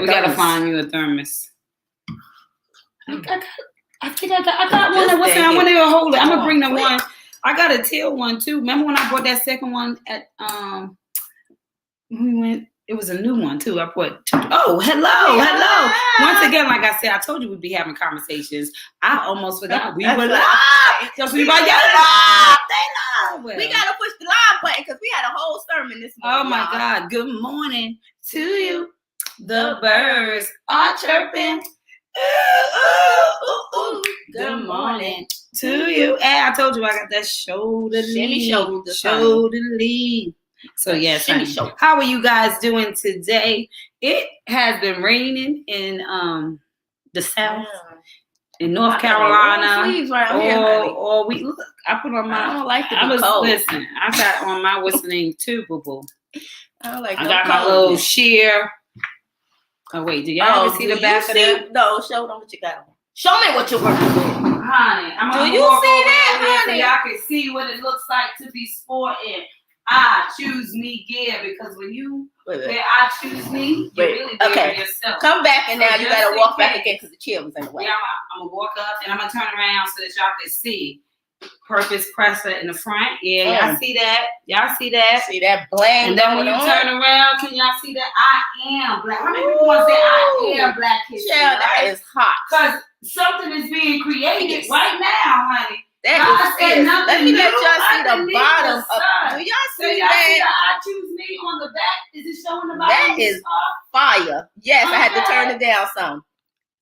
We gotta find you a thermos. I think I got one. What's that? I want to hold it. I'm gonna bring the one. I got a teal one too. Remember when I bought that second one at we went. It was a new one too. I put two. Oh, hello. Once again, like I said, I told you we'd be having conversations. I almost forgot we were live. Just we like, live. They live. We gotta push the live button because we had a whole sermon this morning. Oh my God! Good morning to you. The birds are chirping. Ooh. Good morning to you. And I told you I got that shoulder lean. So yes, how are you guys doing today? It has been raining in the South, in North Carolina. All week. Look, I put on my. I don't like to be cold. Listen, I got on my whistling too, boo boo. I got my little sheer. Oh wait, do y'all ever see the back of that? No, show them what you got on. Show me what you're working with, honey. Do you see that, honey? So y'all can see what it looks like to be sporting. I choose me gear because when you wear I choose me, you really wear yourself. Come back and now you gotta walk back again because the chair was in the way. Yeah, I'm gonna walk up and I'm gonna turn around so that y'all can see. Purpose presser in the front. Yeah, y'all see that? Y'all see that? See that bland? And then when you turn around, can y'all see that? I am black. How many people want to say I am black history? Yeah, that is hot. Because something is being created right now, honey. That is let me let y'all see the bottom of. Do y'all see that? I choose me on the back. Is it showing the bottom? That is fire. Yes, I had to turn it down some.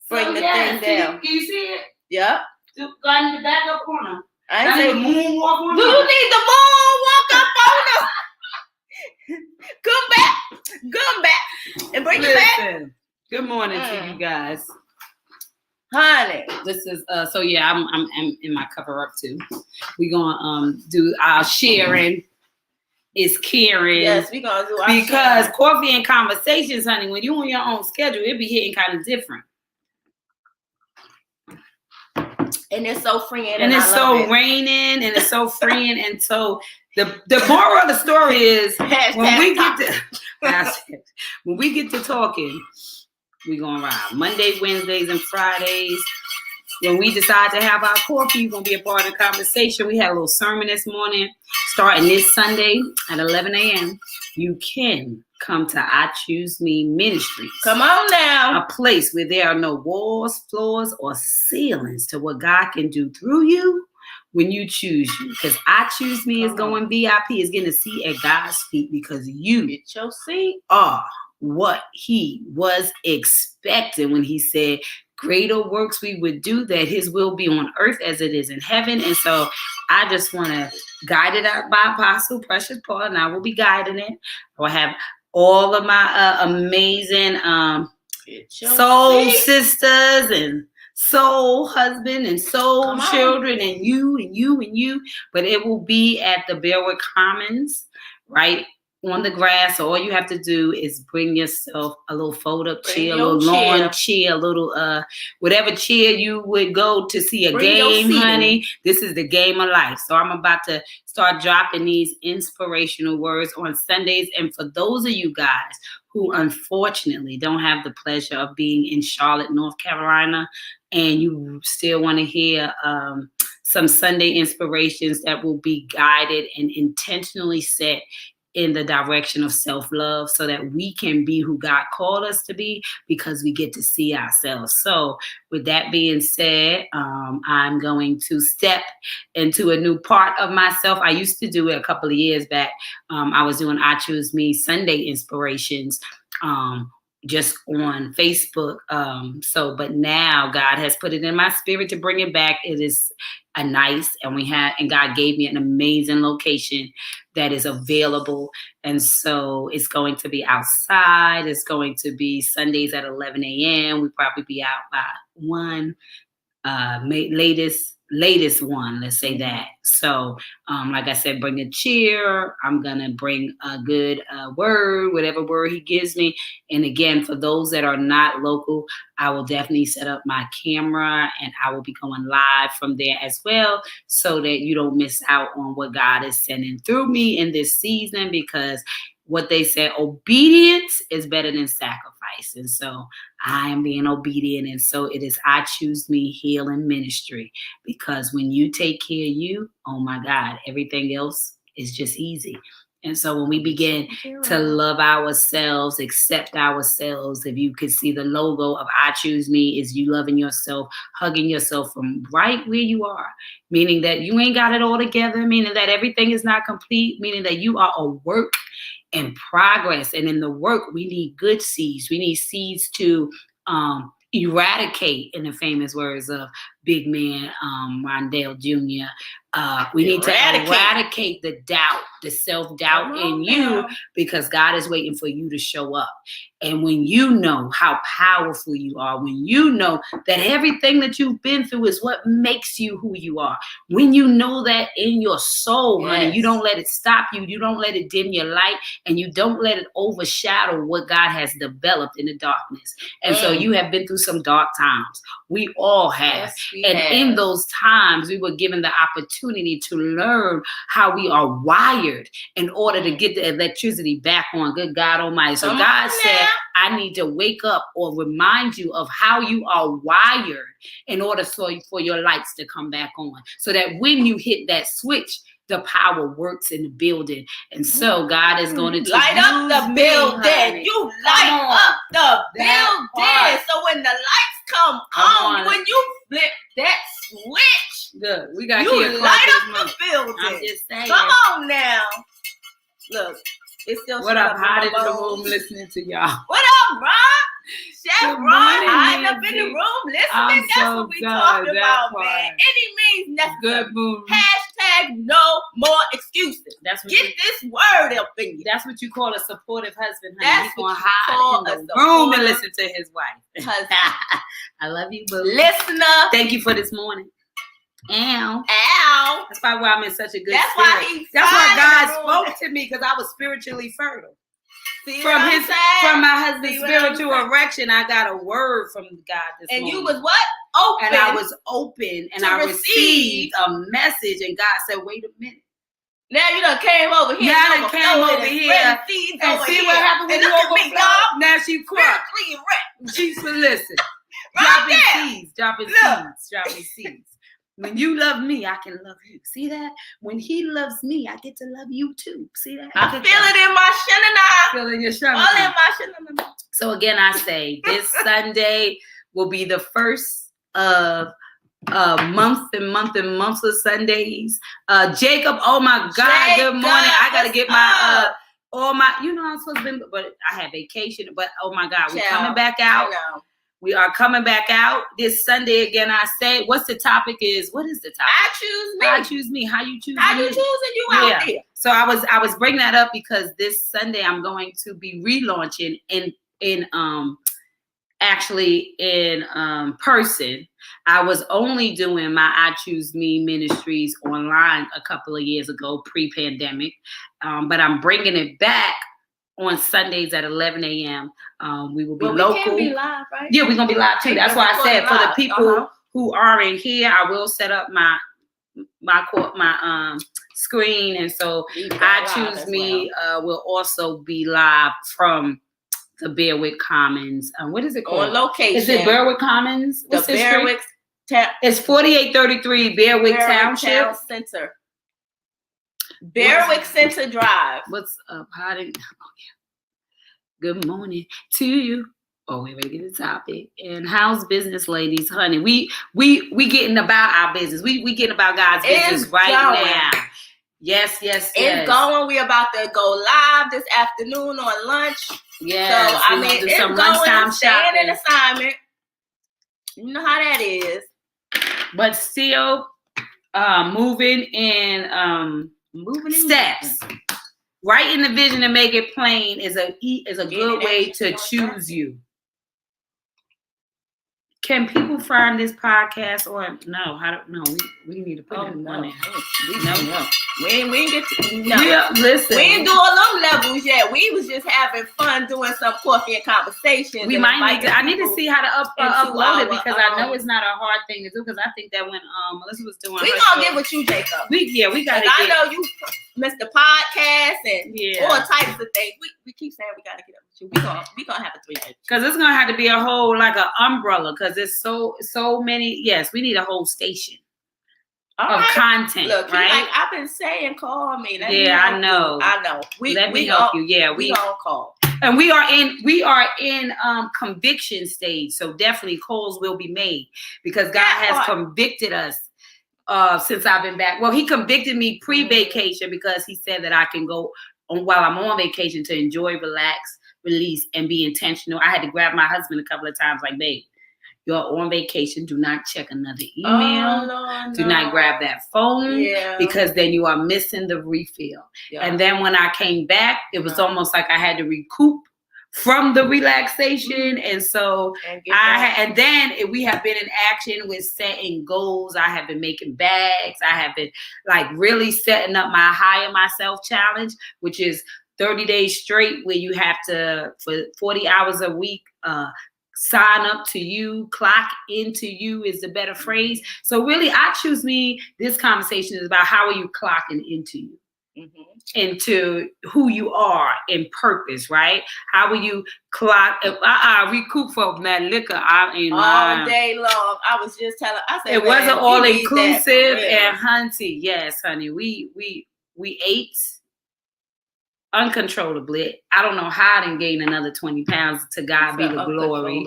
Bring the thing down. Can you see it? Yep. Go in the back up corner. I ain't say moonwalk on. Do you need the moonwalk up on us? Come back, and bring it back. Good morning to you guys. Honey, this is so yeah. I'm in my cover up too. We gonna do our sharing is caring. Yes, we gonna do our because sharing. Coffee and Conversations, honey. When you on your own schedule, it be hitting kind of different. And it's so freeing, and it's so raining, and it's so freeing, and so the moral of the story is when we get to talking. We're going to ride Monday, Wednesdays, and Fridays. When we decide to have our coffee, you're going to be a part of the conversation. We had a little sermon this morning, starting this Sunday at 11 a.m. You can come to I Choose Me Ministries. Come on now. A place where there are no walls, floors, or ceilings to what God can do through you when you choose you. Because I Choose Me is going VIP, is getting a seat at God's feet because you get your seat are what he was expecting when he said greater works we would do, that his will be on earth as it is in heaven. And so I just want to guide it out by Apostle Precious Paul, and I will be guiding it. I will have all of my amazing soul sisters and soul husband and soul children and you, but it will be at the Bearwood Commons, right on the grass. So all you have to do is bring yourself a little fold-up chair, a little lawn chair, a little whatever chair you would go to see a game, honey. This is the game of life. So I'm about to start dropping these inspirational words on Sundays. And for those of you guys who unfortunately don't have the pleasure of being in Charlotte, North Carolina, and you still want to hear some Sunday inspirations that will be guided and intentionally set in the direction of self-love so that we can be who God called us to be, because we get to see ourselves. So with that being said, I'm going to step into a new part of myself. I used to do it a couple of years back. I was doing I Choose Me Sunday inspirations just on Facebook. But now God has put it in my spirit to bring it back. It is and God gave me an amazing location that is available. And so it's going to be outside. It's going to be Sundays at 11 a.m. We'll probably be out by 1, latest 1, let's say that. So like I said, bring a chair. I'm going to bring a good word, whatever word he gives me. And again, for those that are not local, I will definitely set up my camera and I will be going live from there as well, so that you don't miss out on what God is sending through me in this season, because what they say, obedience is better than sacrifice. sacrifice. And so I am being obedient. And so it is I Choose Me Healing Ministry, because when you take care of you, oh my God, everything else is just easy. And so when we begin to love ourselves, accept ourselves, if you could see the logo of I Choose Me is you loving yourself, hugging yourself from right where you are, meaning that you ain't got it all together, meaning that everything is not complete, meaning that you are a work in progress. And in the work, we need good seeds. We need seeds to eradicate, in the famous words of big man Rondell Jr. We need to eradicate the doubt, the self-doubt in you, because God is waiting for you to show up. And when you know how powerful you are, when you know that everything that you've been through is what makes you who you are, when you know that in your soul, honey, you don't let it stop you, you don't let it dim your light, and you don't let it overshadow what God has developed in the darkness. And so you have been through some dark times. We all have. In those times, we were given the opportunity to learn how we are wired in order to get the electricity back on. Good God Almighty. So God said, I need to wake up or remind you of how you are wired in order for your lights to come back on. So that when you hit that switch, the power works in the building. And so God is going to light up the building. You light up the building. So when the lights come on, when you flip that switch, look, we got you light up the building. I'm just saying. Come on now. Look, it's still what up, hot in the room listening to y'all. What up, Ron? Chef Ron, hiding up in the room listening. That's what we talking about, man. Any means necessary. Good mood. Hashtag no more excuses. That's what Get this word up in you. That's what you call a supportive husband, honey. That's He's going to what you hide in the room and listen to his wife. I love you, boo. Listener. Thank you for this morning. Ow. Ow. That's probably why I'm in such a good That's spirit. That's why God spoke to me, because I was spiritually fertile. From my husband's spiritual erection, I got a word from God this morning. And you was what? Open. And I was open, and I received a message, and God said, wait a minute. Now you done came over here. Now I done came over here. And see what happened when you overflow? Now she cried. She's listen. Dropping seeds. Dropping seeds. When you love me, I can love you. See that? When he loves me, I get to love you too. See that? I feel it in my shanana. Feel it in your shanana. All in my shanana. So again, I say this Sunday will be the first of months of Sundays. Jacob, oh my God, good morning. I gotta get my all my, I'm supposed to be, but I had vacation. But oh my God, we're coming back out. We are coming back out this Sunday again. I say, what's the topic is? What is the topic? I choose me. I choose me. How you choose me? How you choosing you out there? So I was bringing that up because this Sunday I'm going to be relaunching in person. I was only doing my I Choose Me ministries online a couple of years ago, pre-pandemic, but I'm bringing it back on Sundays at 11 a.m. We will be local. We can be live, right? Yeah, we're going to be live too. That's why I said for the people who aren't here, I will set up my screen. And so I Choose Me will also be live from the Bearwick Commons. What is it called? On location. Is it Bearwick Commons? What's the Bearwick It's 4833 Bearwick Township. Town Center. Bearwick Center Drive. What's up? Good morning to you. Oh, we're ready to get the topic. And how's business, ladies? Honey, we getting about our business. We getting about God's business now. Yes. It's going. We about to go live this afternoon on lunch. Yes. So I mean, it's some going. lunchtime Staying in assignment. You know how that is. But still, moving in steps. Writing the vision and make it plain is a good way to choose you. Can people find this podcast or no? I don't know. We need to put it on there. No. We ain't get to no. Listen. We ain't do all them levels yet. We was just having fun doing some coffee and conversations. We might need to. I need to see how to upload it because I know it's not a hard thing to do. Because I think that when Melissa was doing, we gonna get with you, Jacob. We gotta. I know you, Mr. Podcast and all types of things. We keep saying we gotta get up. We gonna have a 3-bedroom. Because it's gonna have to be a whole like an umbrella. Because it's so many. Yes, we need a whole station of content. Look, right? Like I've been saying, call me. I know. Let me help you. Yeah, we gonna call. And we are in conviction stage. So definitely calls will be made because God has convicted us since I've been back. Well, he convicted me pre-vacation because he said that I can go on while I'm on vacation to enjoy, relax, release, and be intentional. I had to grab my husband a couple of times, like, babe, you're on vacation. Do not check another email. No. Do not grab that phone because then you are missing the refill. Yeah. And then when I came back, it was almost like I had to recoup from the relaxation. And so and then we have been in action with setting goals. I have been making bags. I have been like really setting up my Hire Myself challenge, which is 30 days straight where you have to, for 40 hours a week, sign up to you, clock into you is the better phrase. So really, I choose me. This conversation is about how are you clocking into you, into who you are in purpose, right? How will you clock? Recoup from that liquor. I ain't all day long. I was just telling. I said it wasn't all inclusive and hunty. Yes, honey, we ate uncontrollably. I don't know how I didn't gain another 20 pounds. To God be the glory.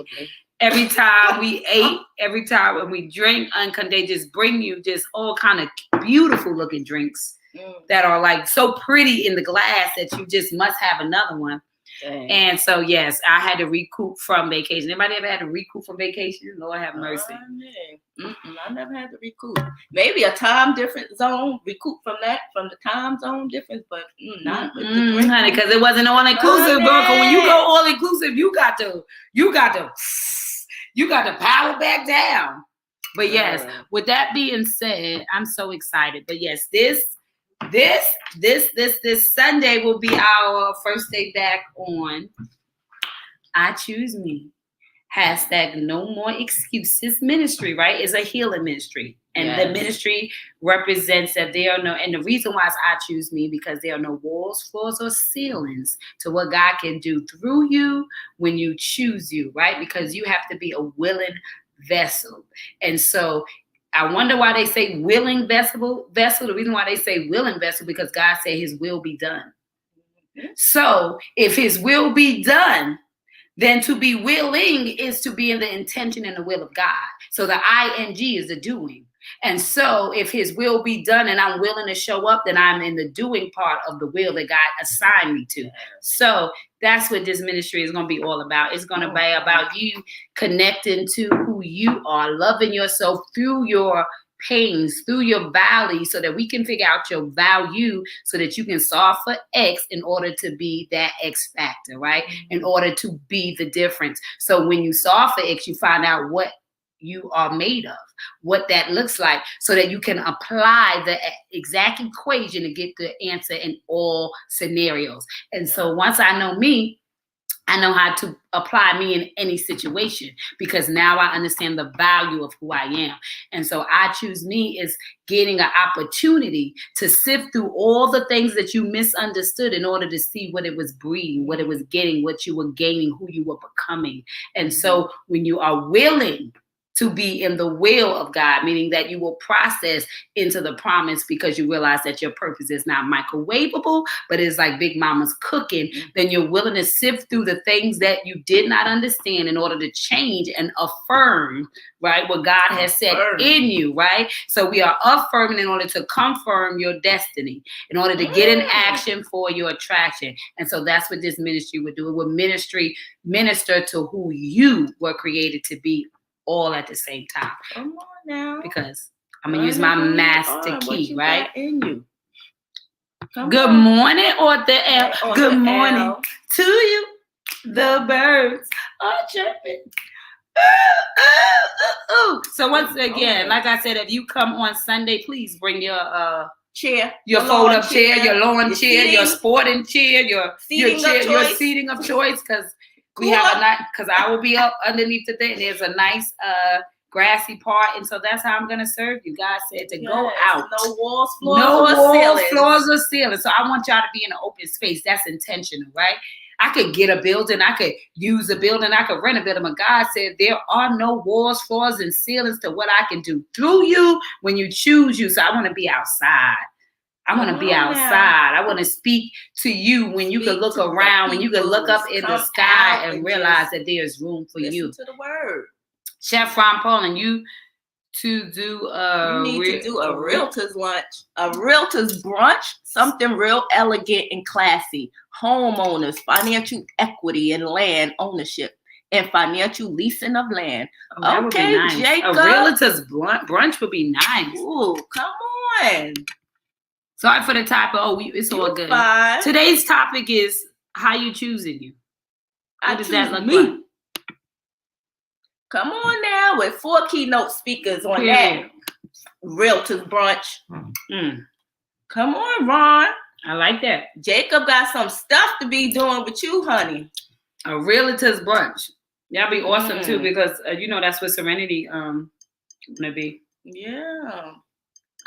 Every time we ate, every time when we drink, they just bring you just all kind of beautiful looking drinks that are like so pretty in the glass that you just must have another one. Dang. And so, yes, I had to recoup from vacation. Anybody ever had to recoup from vacation? Lord have mercy. I never had to recoup. Maybe a time different zone, recoup from the time zone difference, but not with the drink. Honey, because it wasn't all inclusive, bro. Because when you go all inclusive, you got to power back down. But yes, with that being said, I'm so excited. But yes, this Sunday will be our first day back on I Choose Me. # no more excuses ministry, right? It's a healing ministry. And the ministry represents that there are no, and the reason why it's I Choose Me, because there are no walls, floors, or ceilings to what God can do through you when you choose you, right? Because you have to be a willing vessel. And so I wonder why they say willing vessel. The reason why they say willing vessel, because God said his will be done. So if his will be done, then to be willing is to be in the intention and the will of God. So the ing is the doing. And so if his will be done and I'm willing to show up, then I'm in the doing part of the will that God assigned me to. So that's what this ministry is going to be all about. It's going to be about you connecting to who you are, loving yourself through your pains, through your valleys, so that we can figure out your value so that you can solve for X in order to be that X factor, right? In order to be the difference. So when you solve for X, you find out what you are made of, what that looks like, so that you can apply the exact equation to get the answer in all scenarios. And so once I know me, I know how to apply me in any situation, because now I understand the value of who I am. And so I Choose Me is getting an opportunity to sift through all the things that you misunderstood in order to see what it was breeding, what it was getting, what you were gaining, who you were becoming. And so when you are willing to be in the will of God, meaning that you will process into the promise because you realize that your purpose is not microwavable, but it's like Big Mama's cooking, then you're willing to sift through the things that you did not understand in order to change and affirm, right, what God has said in you, right? So we are affirming in order to confirm your destiny, in order to get in action for your attraction. And so that's what this ministry would do. It would minister to who you were created to be, all at the same time. Come on now. Because I'm going to use my master key, right? In you. Good morning, Author L. Good morning to you. The birds are chirping. So once again, like I said, if you come on Sunday, please bring your chair, your fold-up chair, your lawn chair, your sporting chair, your seating of choice, because we have a nice, because I will be up underneath the thing. There's a nice grassy part, and so that's how I'm gonna serve you. God said to go out. No walls, floors, or ceilings. So I want y'all to be in an open space. That's intentional, right? I could get a building. I could use a building. I could rent a building. But God said there are no walls, floors, and ceilings to what I can do through you when you choose you. So I want to be outside. I want to be outside. I want to speak to you when you can look around, when you can look up in the sky and realize that there's room for you. To the word. Chef Ron Paul, and you to do you need to do a realtor's lunch, a realtor's brunch, something real elegant and classy. Homeowners, financial equity and land ownership, and financial leasing of land. Oh, okay, nice. Jacob. A realtor's brunch would be nice. Ooh, come on. Sorry for the typo. Oh, it's all good. Fine. Today's topic is how you choosing you. What does that look like? Come on now, with 4 keynote speakers on that realtor's brunch. Come on, Ron. I like that. Jacob got some stuff to be doing with you, honey. A realtor's brunch. That'd be awesome too, because that's what Serenity gonna be. Yeah.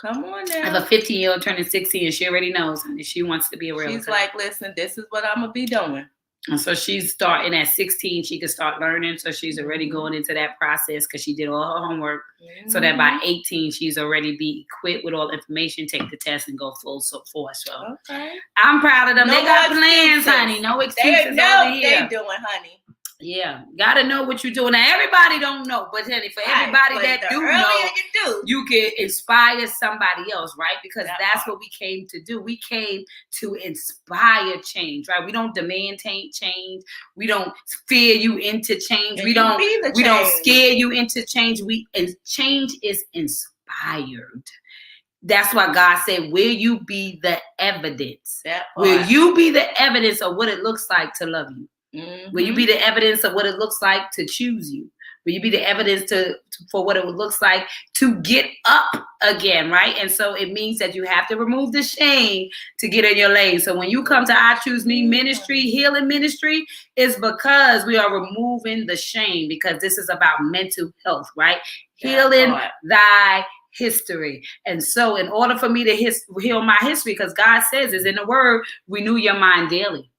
Come on now. I have a 15-year-old turning 16, and she already knows, honey. She wants to be a realtor. She's like, listen, this is what I'm gonna be doing. And so she's starting at 16. She could start learning. So she's already going into that process because she did all her homework. So that by 18, she's already be equipped with all the information, take the test, and go full force. So I'm proud of them. They got plans, honey. No excuses over here. They doing, honey. Yeah, gotta know what you're doing. Now everybody don't know, but honey, for everybody that do know, you can inspire somebody else, right? Because that's what we came to do. We came to inspire change, right? We don't demand change. We don't fear you into change. We don't scare you into change. Change is inspired. That's why God said, will you be the evidence? Will you be the evidence of what it looks like to love you? Will you be the evidence of what it looks like to choose you? Will you be the evidence for what it looks like to get up again, right? And so it means that you have to remove the shame to get in your lane. So when you come to I Choose Me ministry, healing ministry, is because we are removing the shame, because this is about mental health, right? Healing thy history. And so in order for me to heal my history, because God says is in the word, renew your mind daily.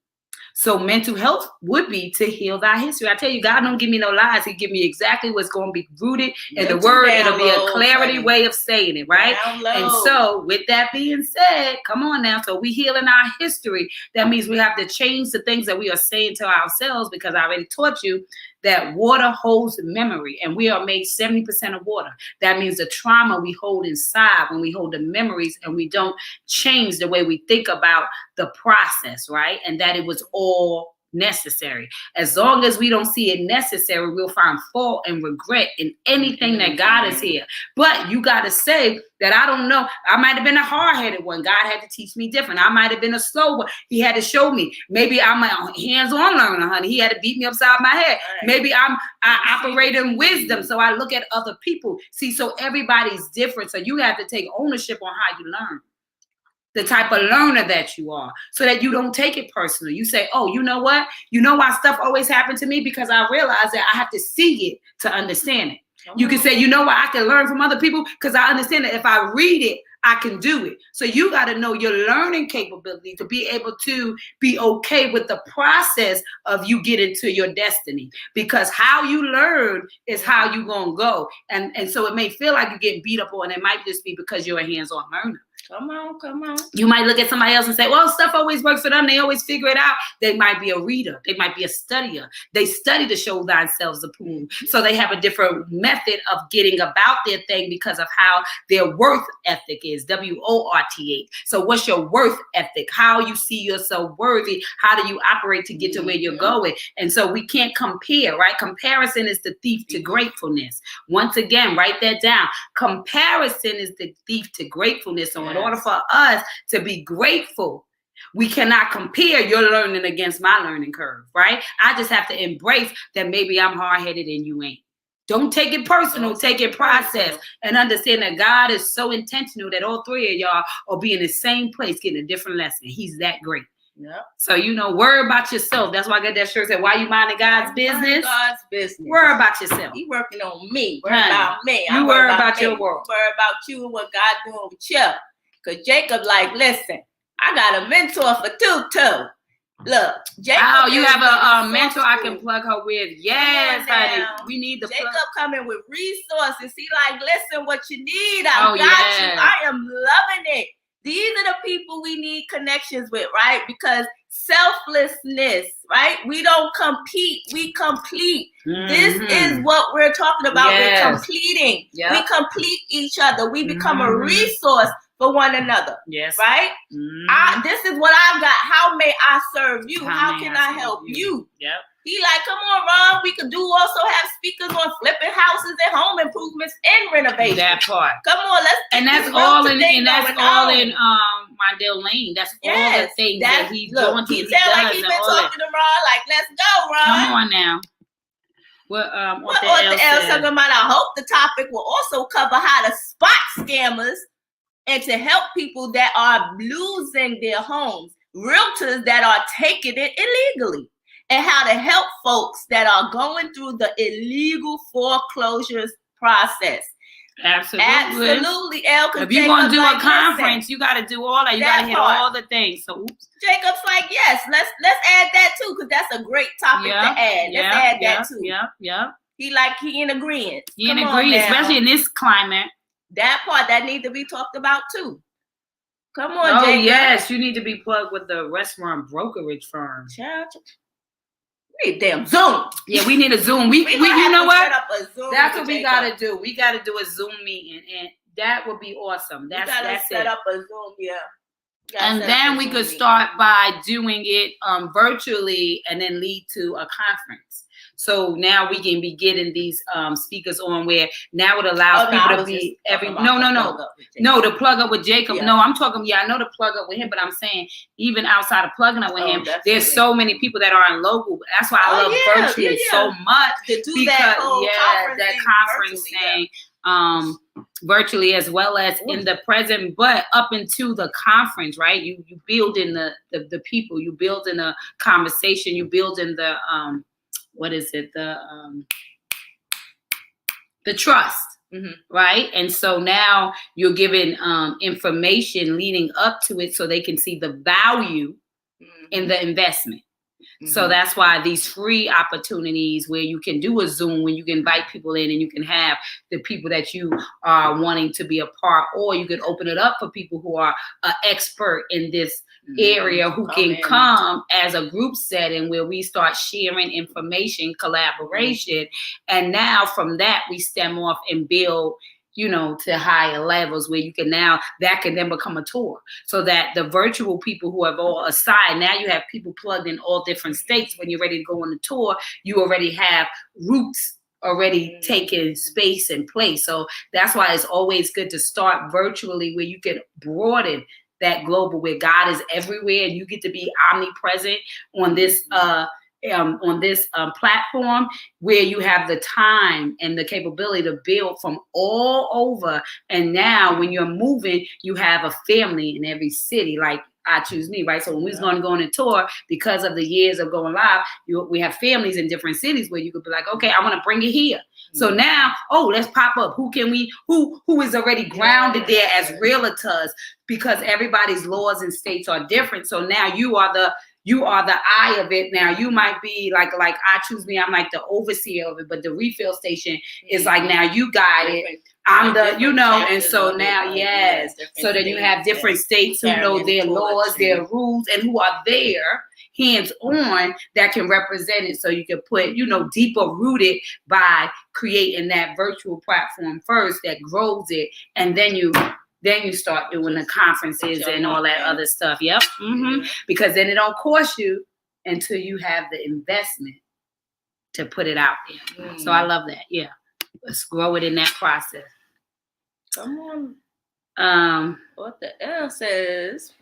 So mental health would be to heal thy history. I tell you, God don't give me no lies. He give me exactly what's going to be rooted in the word. It'll be a clarity way of saying it, right? And so with that being said, come on now. So we healing our history. That means we have to change the things that we are saying to ourselves, because I already taught you that water holds memory, and we are made 70% of water. That means the trauma we hold inside, when we hold the memories and we don't change the way we think about the process, right? And that it was all necessary. As long as we don't see it necessary, we'll find fault and regret in anything that God is here. But you got to say that I don't know. I might have been a hard-headed one. God had to teach me different. I might have been a slow one. He had to show me. Maybe I'm a hands-on learner, honey. He had to beat me upside my head. Maybe I operate in wisdom, so I look at other people. See, so everybody's different. So you have to take ownership on how you learn. The type of learner that you are, so that you don't take it personally. You say, oh, you know what? You know why stuff always happened to me? Because I realized that I have to see it to understand it. You can say, you know why I can learn from other people? Because I understand that if I read it, I can do it. So you got to know your learning capability to be able to be okay with the process of you getting to your destiny. Because how you learn is how you going to go. And so it may feel like you're getting beat up on. It might just be because you're a hands-on learner. Come on. You might look at somebody else and say, well, stuff always works for them. They always figure it out. They might be a reader. They might be a studier. They study to show thyself approved. So they have a different method of getting about their thing because of how their worth ethic is, WORTH. So what's your worth ethic? How you see yourself worthy? How do you operate to get to where you're going? And so we can't compare, right? Comparison is the thief to gratefulness. Once again, write that down. Comparison is the thief to gratefulness. So in order for us to be grateful, we cannot compare your learning against my learning curve, right? I just have to embrace that maybe I'm hard-headed and you ain't. Don't take it personal, take it process, and understand that God is so intentional that all three of y'all will be in the same place getting a different lesson. He's that great. Yep. So, worry about yourself. That's why I got that shirt said, why you minding God's business? God's business. Worry about yourself. He working on me. Worry about me. You worry about your world. Worry about you and what God doing with you. Because Jacob listen, I got a mentor for Tutu. Look, Jacob. Oh, you have a is mentor I can resourceful. plug her with. Yes, Come on honey. now. We need the Jacob plug. coming with resources. He like, listen, what you need, I Oh, got yeah. you. I am loving it. These are the people we need connections with, right? Because selflessness, right? We don't compete, we complete. This is what we're talking about. Yes. We're completing. Yep. We complete each other. We become a resource for one another. Yes. Right? This is what I've got. How may I serve you? How may can I I serve help you? Yep. He like, come on, Ron. We could also have speakers on flipping houses and home improvements and renovation. That part. Come on, let's. And that's all in Mondale Lane. That's all the things that he's doing. He sound like he's been talking to Ron. Like, let's go, Ron. Come on now. What the L talking about? I hope the topic will also cover how to spot scammers and to help people that are losing their homes, realtors that are taking it illegally, and how to help folks that are going through the illegal foreclosures process. Absolutely, L. If you want to do a conference, you got to do all that. You got to hit all the things. So, Jacob's like, yes, let's add that too, because that's a great topic to add. Let's add that too. Yep. He in agreement. He in agreement, especially in this climate. That part that needs to be talked about too. Come on, Jacob. Jacob. Yes, you need to be plugged with the restaurant brokerage firm. We need a damn Zoom. Yeah, we need a Zoom. We you know what? Set up a Zoom. That's what we gotta do. We gotta do a Zoom meeting, and that would be awesome. That's set it. Up a Zoom, yeah. And then we could start by doing it virtually, and then lead to a conference. So now we can be getting these speakers on where now it allows people to be to plug up with Jacob. Yeah. No, I'm talking. I know to plug up with him, but I'm saying even outside of plugging up with him, there's so many people that are in local. That's why I love virtual so much to do that conference thing. Virtually as well as in the present, but up into the conference, right? You build in the people, you build in a conversation, you build in the the trust, right? And so now you're giving information leading up to it so they can see the value in the investment. So that's why these free opportunities where you can do a Zoom, when you can invite people in and you can have the people that you are wanting to be a part, or you could open it up for people who are an expert in this area who can come as a group setting where we start sharing information, collaboration. And now from that, we stem off and build to higher levels where you can that can then become a tour, so that the virtual people who have all aside, now you have people plugged in all different states. When you're ready to go on the tour, you already have roots already taking space and place. So that's why it's always good to start virtually, where you can broaden that global, where God is everywhere and you get to be omnipresent on this platform, where you have the time and the capability to build from all over. And now when you're moving, you have a family in every city, like I Choose Me, right? So when we was going to go on a tour, because of the years of going live, we have families in different cities where you could be like, okay, I want to bring it here. So now, let's pop up. Who is already grounded there as realtors, because everybody's laws and states are different. So now you are the eye of it. Now you might be like I Choose Me. I'm like the overseer of it, but the refill station is like, now you got it. I'm the, and so now, yes. So then you have different states who know their laws, their rules, and who are there hands-on that can represent it. So you can put, deeper rooted by creating that virtual platform first that grows it. And then you start doing the conferences and all that other stuff. Yep. Because then it don't cost you until you have the investment to put it out there. So I love that. Yeah. Let's grow it in that process. Come on. What the L says?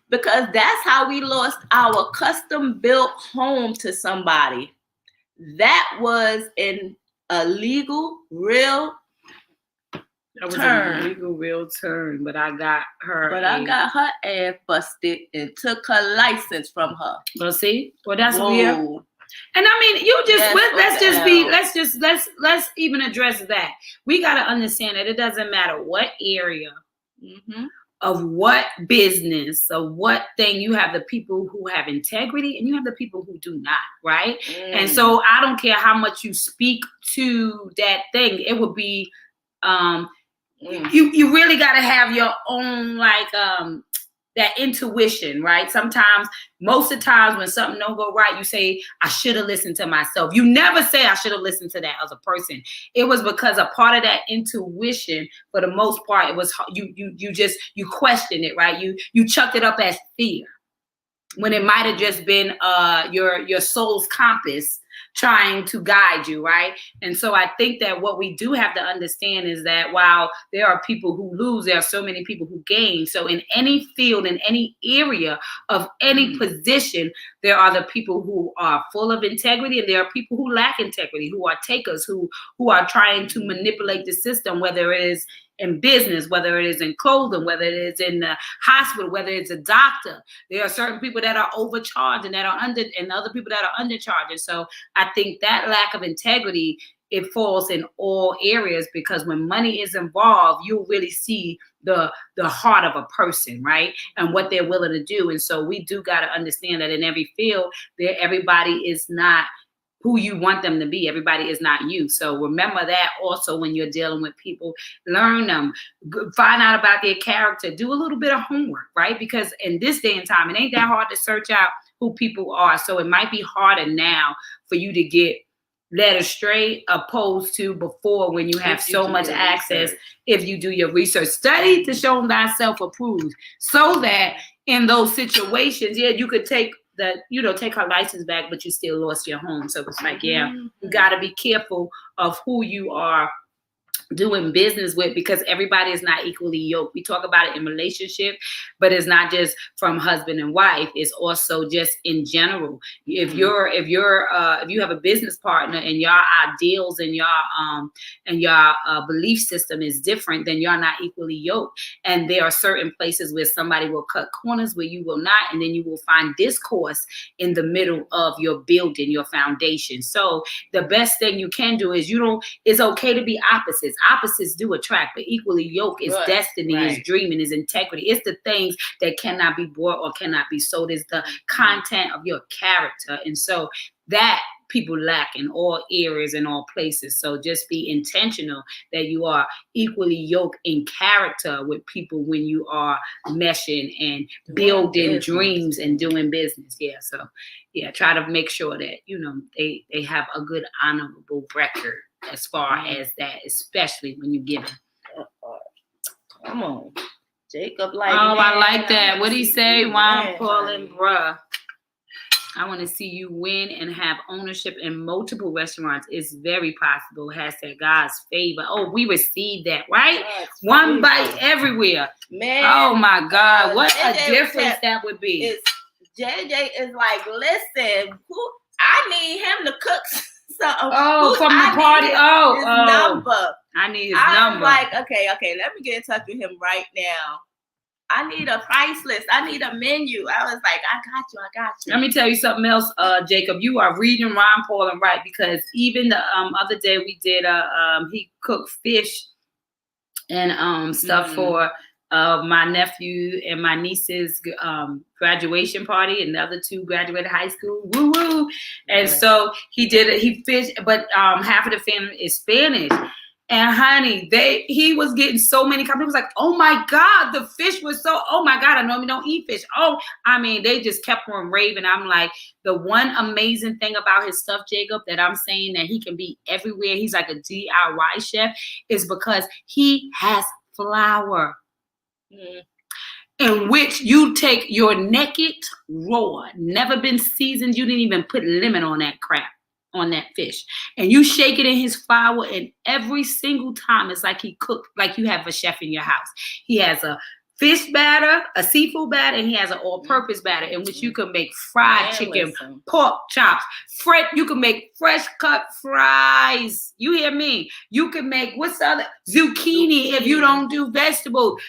Because that's how we lost our custom built home to somebody. That was an illegal, real turn, but I got her. But I got her ass busted and took her license from her. Well, see, that's weird. And I mean, let's even address that. We got to understand that it doesn't matter what area of what business, of what thing, you have the people who have integrity and you have the people who do not, right? And so I don't care how much you speak to that thing, it would be you really got to have your own that intuition, right? Sometimes, most of the times when something don't go right, you say, I should have listened to myself. You never say I should have listened to that other person. It was because a part of that intuition, for the most part, it was you questioned it, right? You chucked it up as fear, when it might have just been your soul's compass trying to guide you, right? And so I think that what we do have to understand is that while there are people who lose, there are so many people who gain. So in any field, in any area of any position, there are the people who are full of integrity, and there are people who lack integrity, who are takers, who are trying to manipulate the system, whether it is in business, whether it is in clothing, whether it is in the hospital, whether it's a doctor. There are certain people that are overcharged and other people that are undercharged. And so I think that lack of integrity, it falls in all areas, because when money is involved, you really see the heart of a person, right? And what they're willing to do. And so we do got to understand that in every field, everybody is not who you want them to be. Everybody is not you. So remember that also when you're dealing with people. Learn them, find out about their character, do a little bit of homework, right? Because in this day and time, it ain't that hard to search out who people are. So it might be harder now for you to get led astray, opposed to before, when you have so much access. If you do your research, study to show thyself approved, so that in those situations, you could take her license back, but you still lost your home. So it's like, you got to be careful of who you are doing business with, because everybody is not equally yoked. We talk about it in relationship, but it's not just from husband and wife. It's also just in general. If you have a business partner and your ideals and your belief system is different, then you're not equally yoked. And there are certain places where somebody will cut corners where you will not, and then you will find discourse in the middle of your building, your foundation. So the best thing you can do is it's okay to be opposites. Opposites do attract, but equally yoked is destiny, is dreaming, is integrity. It's the things that cannot be bought or cannot be sold. It's the content of your character. And so that people lack in all areas and all places. So just be intentional that you are equally yoked in character with people when you are meshing and building dreams and doing business. So try to make sure that, they have a good honorable record as far as that, especially when you're giving. Come on. Jacob, I like that. What did he say? Juan Paul and bruh. I want to see you win and have ownership in multiple restaurants. It's very possible. # God's favor. Oh, we received that, right? One bite everywhere. Man. Oh my God. What a difference that would be. JJ is like, listen, I need him to cook something. From the party. His number. I need his number. I'm like, okay, let me get in touch with him right now. I need a price list. I need a menu. I was like, I got you. Let me tell you something else, Jacob. You are reading Ron Paul and right, because even the other day we did he cooked fish and stuff for my nephew and my niece's graduation party, and the other two graduated high school. Woo woo! And so he fished, but half of the family is Spanish. And honey, he was getting so many compliments. Like, oh my God, the fish was so, oh my God, I normally don't eat fish. They just kept on raving. I'm like, the one amazing thing about his stuff, Jacob, that I'm saying that he can be everywhere, he's like a DIY chef, is because he has flour. In which you take your naked, raw, never been seasoned, you didn't even put lemon on that crap, on that fish, and you shake it in his flour, and every single time it's like he cooked, like you have a chef in your house. He has a fish batter, a seafood batter, and he has an all-purpose batter in which you can make fried chicken, pork chops, you can make fresh cut fries. You hear me? You can make, what's the other? Zucchini if you don't do vegetables,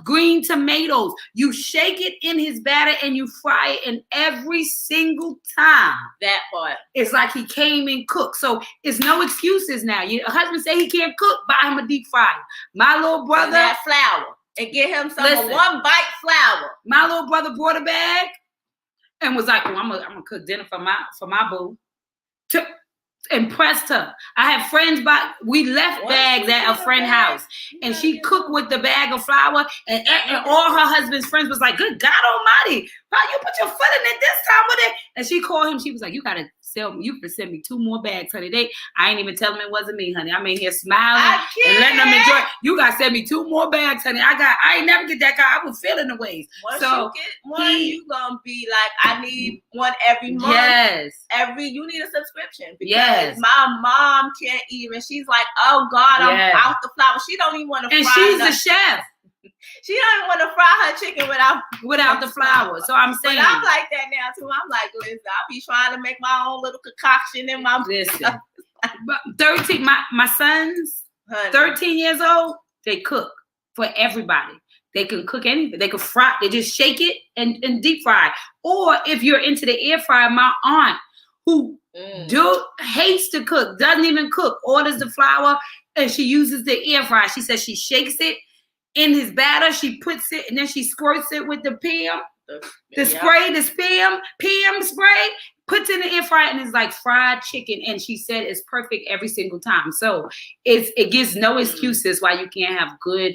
green tomatoes. You shake it in his batter and you fry it, and every single time. That part. It's like he came and cooked. So it's no excuses now. Your husband say he can't cook, buy him a deep fryer. My little brother. And that flour. and get him some Listen. one bite flour. My little brother brought a bag and was like, "Oh, I'm gonna cook dinner for my boo." Impressed her. I have friends we left bags at a friend's house, and she cooked with the bag of flour, and all her husband's friends was like, "Good God Almighty, how you put your foot in it this time with it?" And she called him. She was like, "You gotta you can send me 2 more bags, honey." I ain't even tell them it wasn't me, honey. I'm in here smiling and letting them enjoy. You gotta send me 2 more bags, honey. I ain't never get that guy. I was feeling the ways. Once you get one, you gonna be like, I need one every month. Yes. You need a subscription. Because my mom can't even. She's like, oh God, I'm out the flour. She don't even want to fry. And she's the chef. She don't want to fry her chicken without the flour. So I'm saying, but I'm like that now too. I'm like, listen, I'll be trying to make my own little concoction in my. Listen, 13. My sons, 13 years old. They cook for everybody. They can cook anything. They can fry. They just shake it and deep fry. Or if you're into the air fryer, my aunt who hates to cook, doesn't even cook, orders the flour and she uses the air fryer. She says she shakes it in his batter, she puts it, and then she squirts it with the PM, spray, the PM spray, puts it in the air fryer, and it's like fried chicken. And she said it's perfect every single time. So it gives no excuses why you can't have good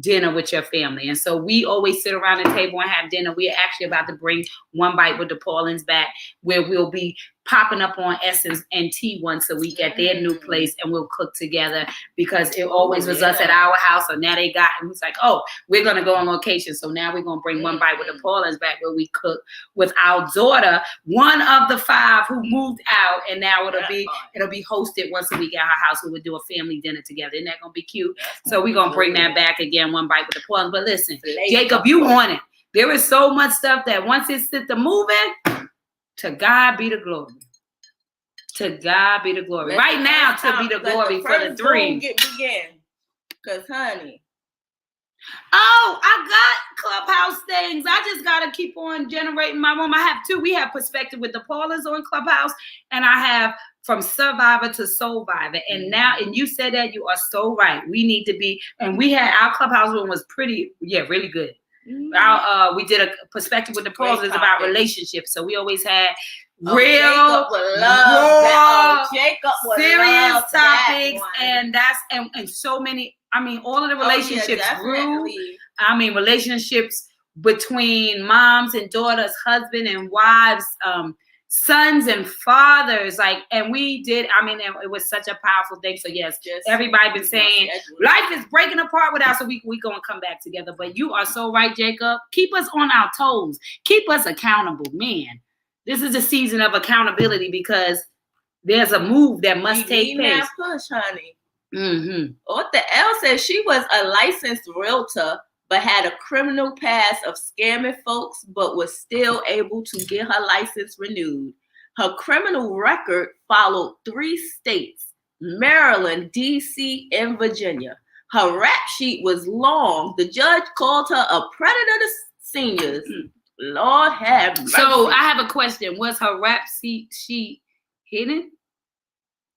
dinner with your family. And so we always sit around the table and have dinner. We're actually about to bring One Bite with the Paulins back, where we'll be popping up on Essence and Tea once a week at their new place, and we'll cook together, because it always was us at our house. So now they got, and it's like, oh, we're gonna go on location. So now we're gonna bring One Bite with the Paulins back, where we cook with our daughter, one of the 5 who moved out, and now it'll be hosted once a week at her house. We would do a family dinner together. Isn't that gonna be cute? So we're gonna bring that back again, One Bite with the Paulins. But listen, Jacob, you want it. There is so much stuff that once it's set to moving, to God be the glory. To God be the glory. Right now, to be the glory for the dream. Because, honey. Oh, I got Clubhouse things. I just got to keep on generating my room. I have 2. We have Perspective with the Paulins on Clubhouse, and I have From Survivor to Soulvivor. And now, and you said that, you are so right. We need to be, and we had, our Clubhouse room was really good. We did a Perspective with the Paulins. It's about relationships. So we always had real, raw, serious topics, and so many. I mean, all of the relationships grew. I mean, relationships between moms and daughters, husband and wives, sons and fathers, and we did. I mean, it was such a powerful thing. So yes, everybody been saying life is breaking apart without. So we gonna come back together. But you are so right, Jacob. Keep us on our toes. Keep us accountable, man. This is a season of accountability, because there's a move that must take place. That push, honey. What the L says, she was a licensed realtor, but had a criminal past of scamming folks, but was still able to get her license renewed. Her criminal record followed 3 states: Maryland, DC, and Virginia. Her rap sheet was long. The judge called her a predator to seniors. Lord have mercy. So I have a question. Was her rap sheet hidden?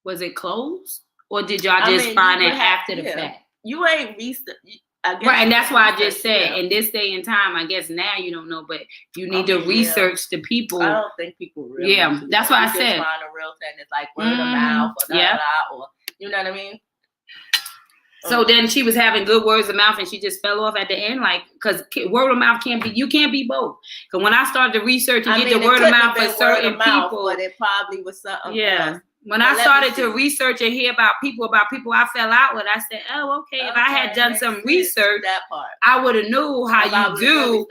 Was it closed? Or did y'all just find it after the fact? You ain't researched. Right, and that's why I just said, in this day and time, I guess now you don't know, but you need to research the people. I don't think people really. Yeah, that's why I said. Find a real thing. It's like word of mouth, or you know what I mean. So then she was having good words of mouth, and she just fell off at the end, because word of mouth you can't be both. Because when I started to research and get the word of mouth for certain people, but it probably was something. Yeah. When I started to research and hear about people I fell out with, I said, oh, okay. If I had done some research, that part, I would have knew how you do,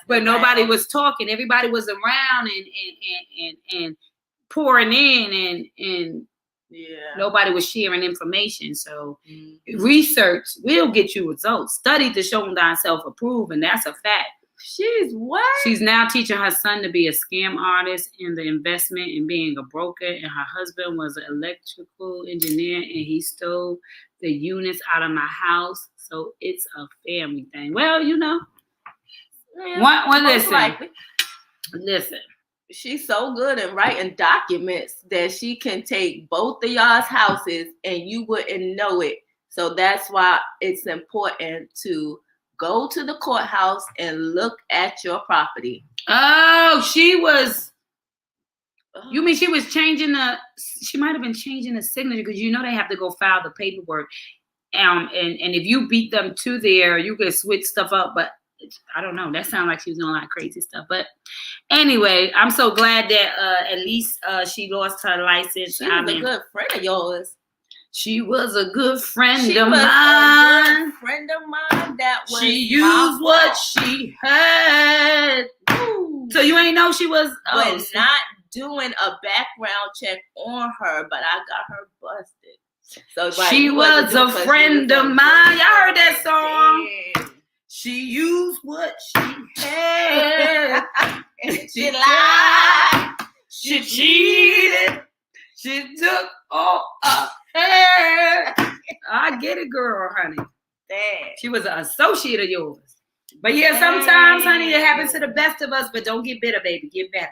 but nobody was talking. Everybody was around and pouring in and nobody was sharing information. So research will get you results. Study to show thyself approved, and that's a fact. She's what? She's now teaching her son to be a scam artist in the investment and being a broker. And her husband was an electrical engineer, and he stole the units out of my house. So it's a family thing. Well, listen. She's so good at writing documents that she can take both of y'all's houses and you wouldn't know it. So that's why it's important to go to the courthouse and look at your property. Oh, she was. You mean she was changing she might have been changing the signature because you know they have to go file the paperwork. And if you beat them to there, you could switch stuff up. But I don't know. That sounds like she was doing a lot of crazy stuff. But anyway, I'm so glad that at least she lost her license. She was a good friend of yours. She was a good friend She of was mine. a good friend of mine that was. She used what she had. Ooh. So you ain't know she was. But not doing a background check on her, but I got her busted. So like, she was a friend of mine. Y'all heard that song? Damn. She used what she had. She lied. She cheated. She took all I had. I get it, girl, honey. Damn. She was an associate of yours. But yeah, sometimes, honey, it happens to the best of us, but don't get bitter, baby. Get better.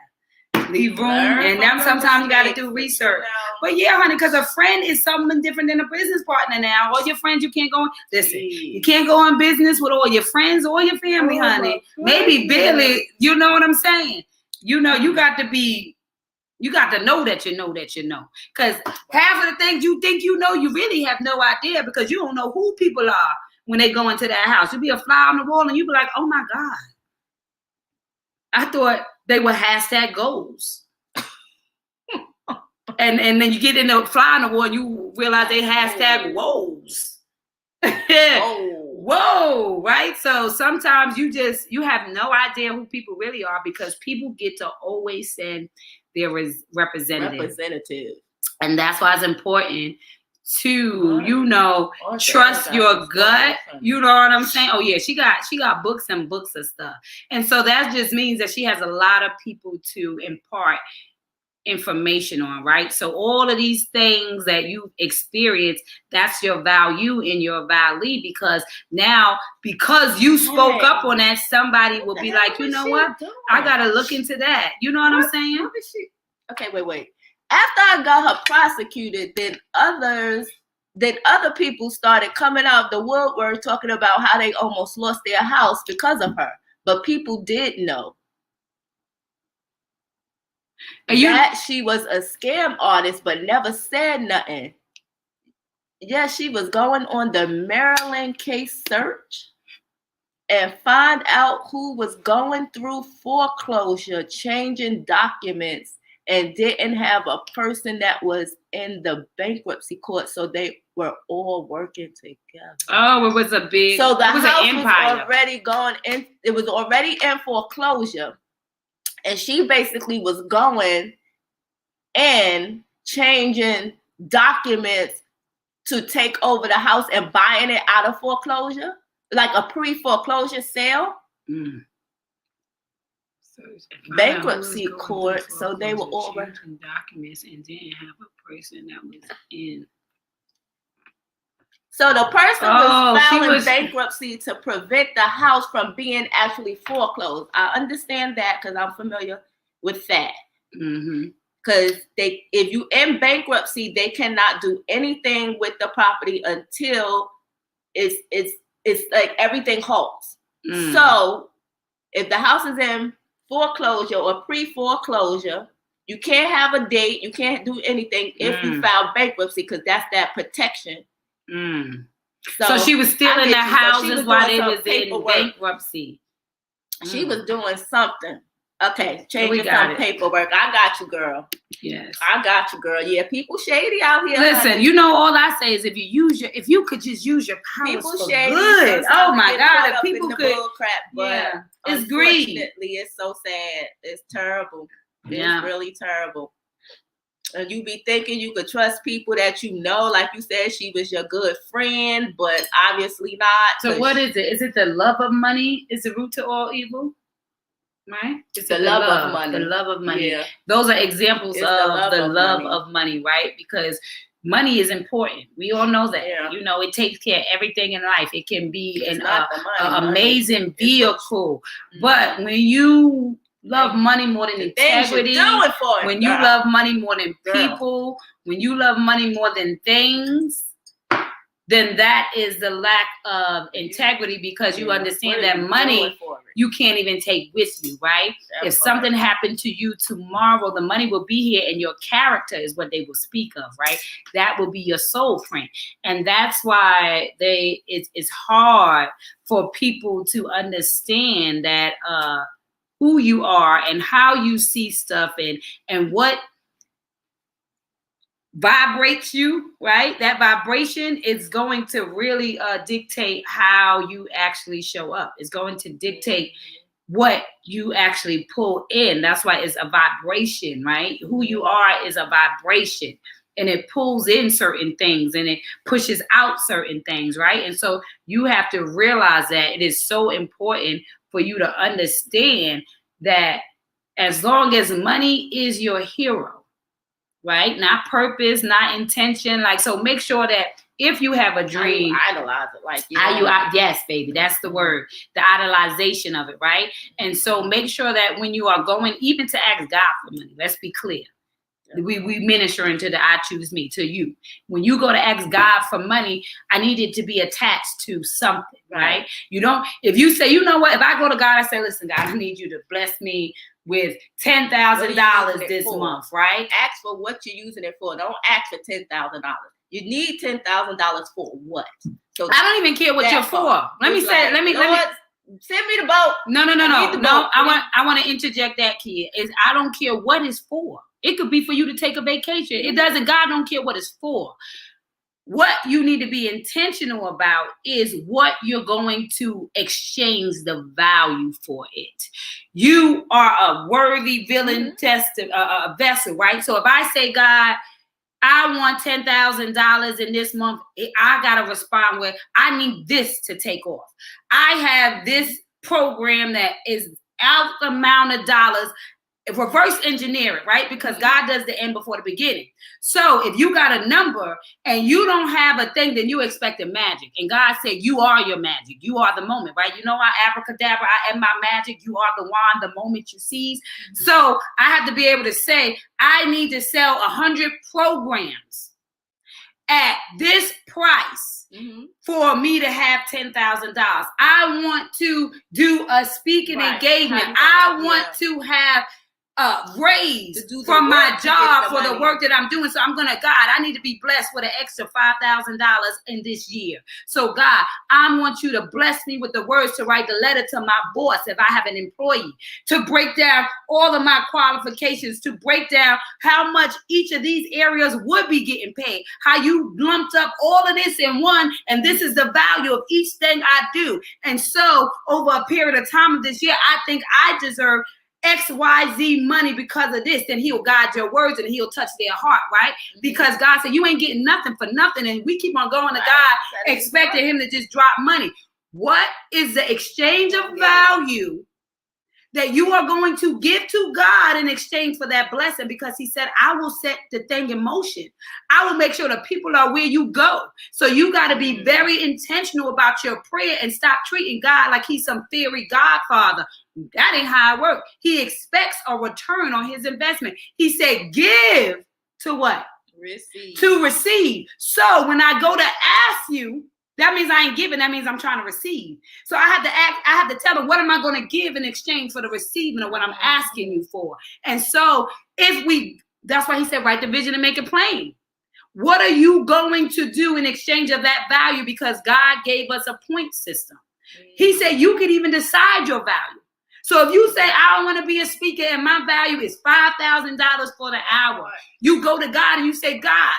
Leave room. And then sometimes you got to do research. But yeah, honey, because a friend is something different than a business partner now. All your friends, you can't go on. Listen, you can't go on business with all your friends or your family, honey. Maybe barely. You know what I'm saying? You know, you got to know that you know that you know. Because half of the things you think you know, you really have no idea because you don't know who people are when they go into that house. You be a fly on the wall and you be like, oh my God. I thought they were hashtag goals. and then you get in the fly on the wall and you realize they hashtag woes. Whoa, right? So sometimes you have no idea who people really are because people get to always send their representative. And that's why it's important to, trust your gut. You know what I'm saying? Oh yeah, she got books and books of stuff. And so that just means that she has a lot of people to impart information on, right? So all of these things that you experience, that's your value and your value because you spoke up on that, somebody will be like, you know what? I gotta look into that. You know what I'm saying? Okay, wait. After I got her prosecuted, then other people started coming out the woodwork talking about how they almost lost their house because of her. But people did know that she was a scam artist, but never said nothing. Yeah, she was going on the Maryland case search and find out who was going through foreclosure, changing documents, and didn't have a person that was in the bankruptcy court, so they were all working together. Oh, it was a big. So the house was already going in. It was already in foreclosure, and she basically was going and changing documents to take over the house and buying it out of foreclosure, like a pre-foreclosure sale. Mm. Bankruptcy court, so they were all documents and didn't have a person that was in. So the person was filing bankruptcy to prevent the house from being actually foreclosed. I understand that because I'm familiar with that. Because if you in bankruptcy, they cannot do anything with the property until it's like everything halts. So if the house is in foreclosure or pre-foreclosure, you can't have a date, you can't do anything if you file bankruptcy because that's that protection. So she was still in the houses while they was in bankruptcy. She was doing something. Okay, changing some paperwork. I got you, girl. Yes, I got you, girl. Yeah, people shady out here. Listen, honey. all I say is if you could just use your powers people for shady, good. Oh my God, if people could. Crap, but it's greed. Unfortunately, it's so sad. It's terrible. It's really terrible. And you be thinking you could trust people that you know, like you said, she was your good friend, but obviously not. So what is it? Is it the love of money? Is the root to all evil? Right? It's the love of money. The love of money. Yeah. Those are examples of the love of money, right? Because money is important. We all know that. Yeah. It takes care of everything in life. It can be an money amazing vehicle. But when you love money more than integrity, when you love money more than people, when you love money more than things, then that is the lack of integrity, because you understand that money you can't even take with you, right? If something happened to you tomorrow, the money will be here, and your character is what they will speak of, right? That will be your soul print. And that's why it's hard for people to understand that who you are and how you see stuff, and what vibrates you, right? That vibration is going to really dictate how you actually show up. It's going to dictate what you actually pull in. That's why it's a vibration, right? Who you are is a vibration, and it pulls in certain things and it pushes out certain things, right? And so you have to realize that it is so important for you to understand that as long as money is your hero, right? Not purpose, not intention. Like, so make sure that if you have a dream, idolize it, like yes, baby, that's the word, the idolization of it, right? And so make sure that when you are going, even to ask God for money, let's be clear. We minister into the I choose me, to you. When you go to ask God for money, I need it to be attached to something, right? You don't, if you say, you know what, if I go to God, I say, listen, God, I need you to bless me with $10,000 this month, right? Ask for what you're using it for. Don't ask for $10,000. You need $10,000 for what? So I don't even care what you're for. Let me send me the boat. No. I want to interject that, kid. I don't care what it's for. It could be for you to take a vacation. It doesn't. God don't care what it's for. What you need to be intentional about is what you're going to exchange the value for it. You are a worthy villain a vessel, right? So if I say, God, I want $10,000 in this month, I got to respond with, I need this to take off. I have this program that is out amount of dollars. Reverse engineer it, right? Because God does the end before the beginning. So if you got a number and you don't have a thing, then you expected magic. And God said, you are your magic. You are the moment, right? You know, I abracadabra, I am my magic. You are the wand, the moment you seize. So I have to be able to say, I need to sell 100 programs at this price for me to have $10,000. I want to do a speaking engagement. I want to have raise from my job for the work that I'm doing. So I'm going to, God, I need to be blessed with an extra $5,000 in this year. So God, I want you to bless me with the words to write the letter to my boss if I have an employee, to break down all of my qualifications, to break down how much each of these areas would be getting paid, how you lumped up all of this in one, and this is the value of each thing I do. And so over a period of time of this year, I think I deserve XYZ money because of this. Then he'll guide your words and he'll touch their heart, right? Because God said, you ain't getting nothing for nothing. And we keep on going to God, expecting him to just drop money. What is the exchange of value that you are going to give to God in exchange for that blessing? Because he said, I will set the thing in motion. I will make sure the people are where you go. So you got to be very intentional about your prayer and stop treating God like he's some fairy godfather. That ain't how it works. He expects a return on his investment. He said, give to what? Receive. To receive. So when I go to ask you, that means I ain't giving. That means I'm trying to receive. So I have to act. I have to tell them, what am I going to give in exchange for the receiving of what I'm asking you for? And so that's why he said, write the vision and make it plain. What are you going to do in exchange of that value? Because God gave us a point system. He said you could even decide your value. So if you say, I don't want to be a speaker and my value is $5,000 for the hour, you go to God and you say, God,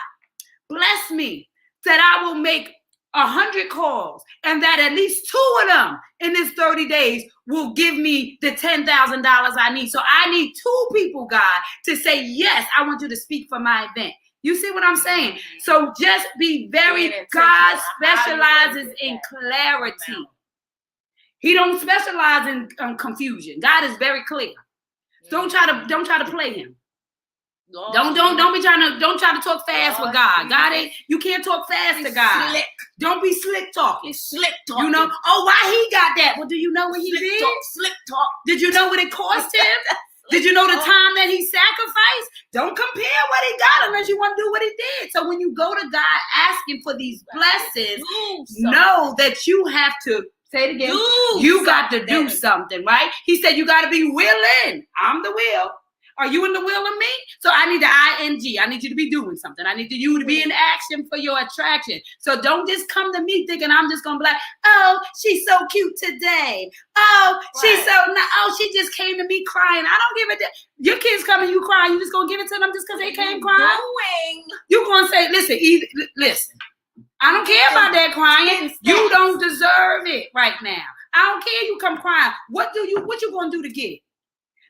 bless me that I will make 100 calls and that at least 2 of them in this 30 days will give me the $10,000 I need. So I need 2 people, God, to say, yes, I want you to speak for my event. You see what I'm saying? So just be very, God specializes in clarity. He don't specialize in confusion. God is very clear. Don't try to play him. Don't try to talk fast with God. God ain't, you can't talk fast to God. Slick. Don't be slick talking. He's slick talking. You know, oh, why he got that? Well, do you know what he did? Slick talk. Did you know what it cost him? Did you know the time that he sacrificed? Don't compare what he got unless you want to do what he did. So when you go to God asking for these blessings, know that you have to, say it again, you got to do something, right? He said you got to be willing. I'm the will. Are you in the will of me? So I need the ing. I need you to be doing something. I need you to be in action for your attraction. So don't just come to me thinking I'm just going to be like, oh, she's so cute today. Oh, she's so nice. Oh, she just came to me crying. I don't give a damn. Your kids coming, you crying. You just going to give it to them just because they came crying? You're going to say, listen. I don't care about that crying. You don't deserve it right now. I don't care you come crying. What you going to do to get it?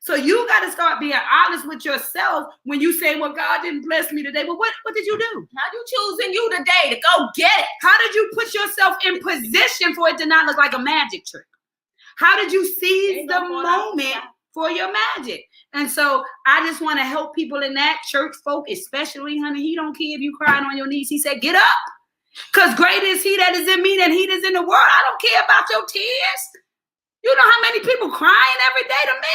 So you got to start being honest with yourself when you say, well, God didn't bless me today. Well, what did you do? How you choosing you today to go get it? How did you put yourself in position for it to not look like a magic trick? How did you seize the moment for your magic? And so I just want to help people in that, church folk especially, honey. He don't care if you crying on your knees. He said, get up. Because greater is he that is in me than he that is in the world. I don't care about your tears. You know how many people crying every day to me?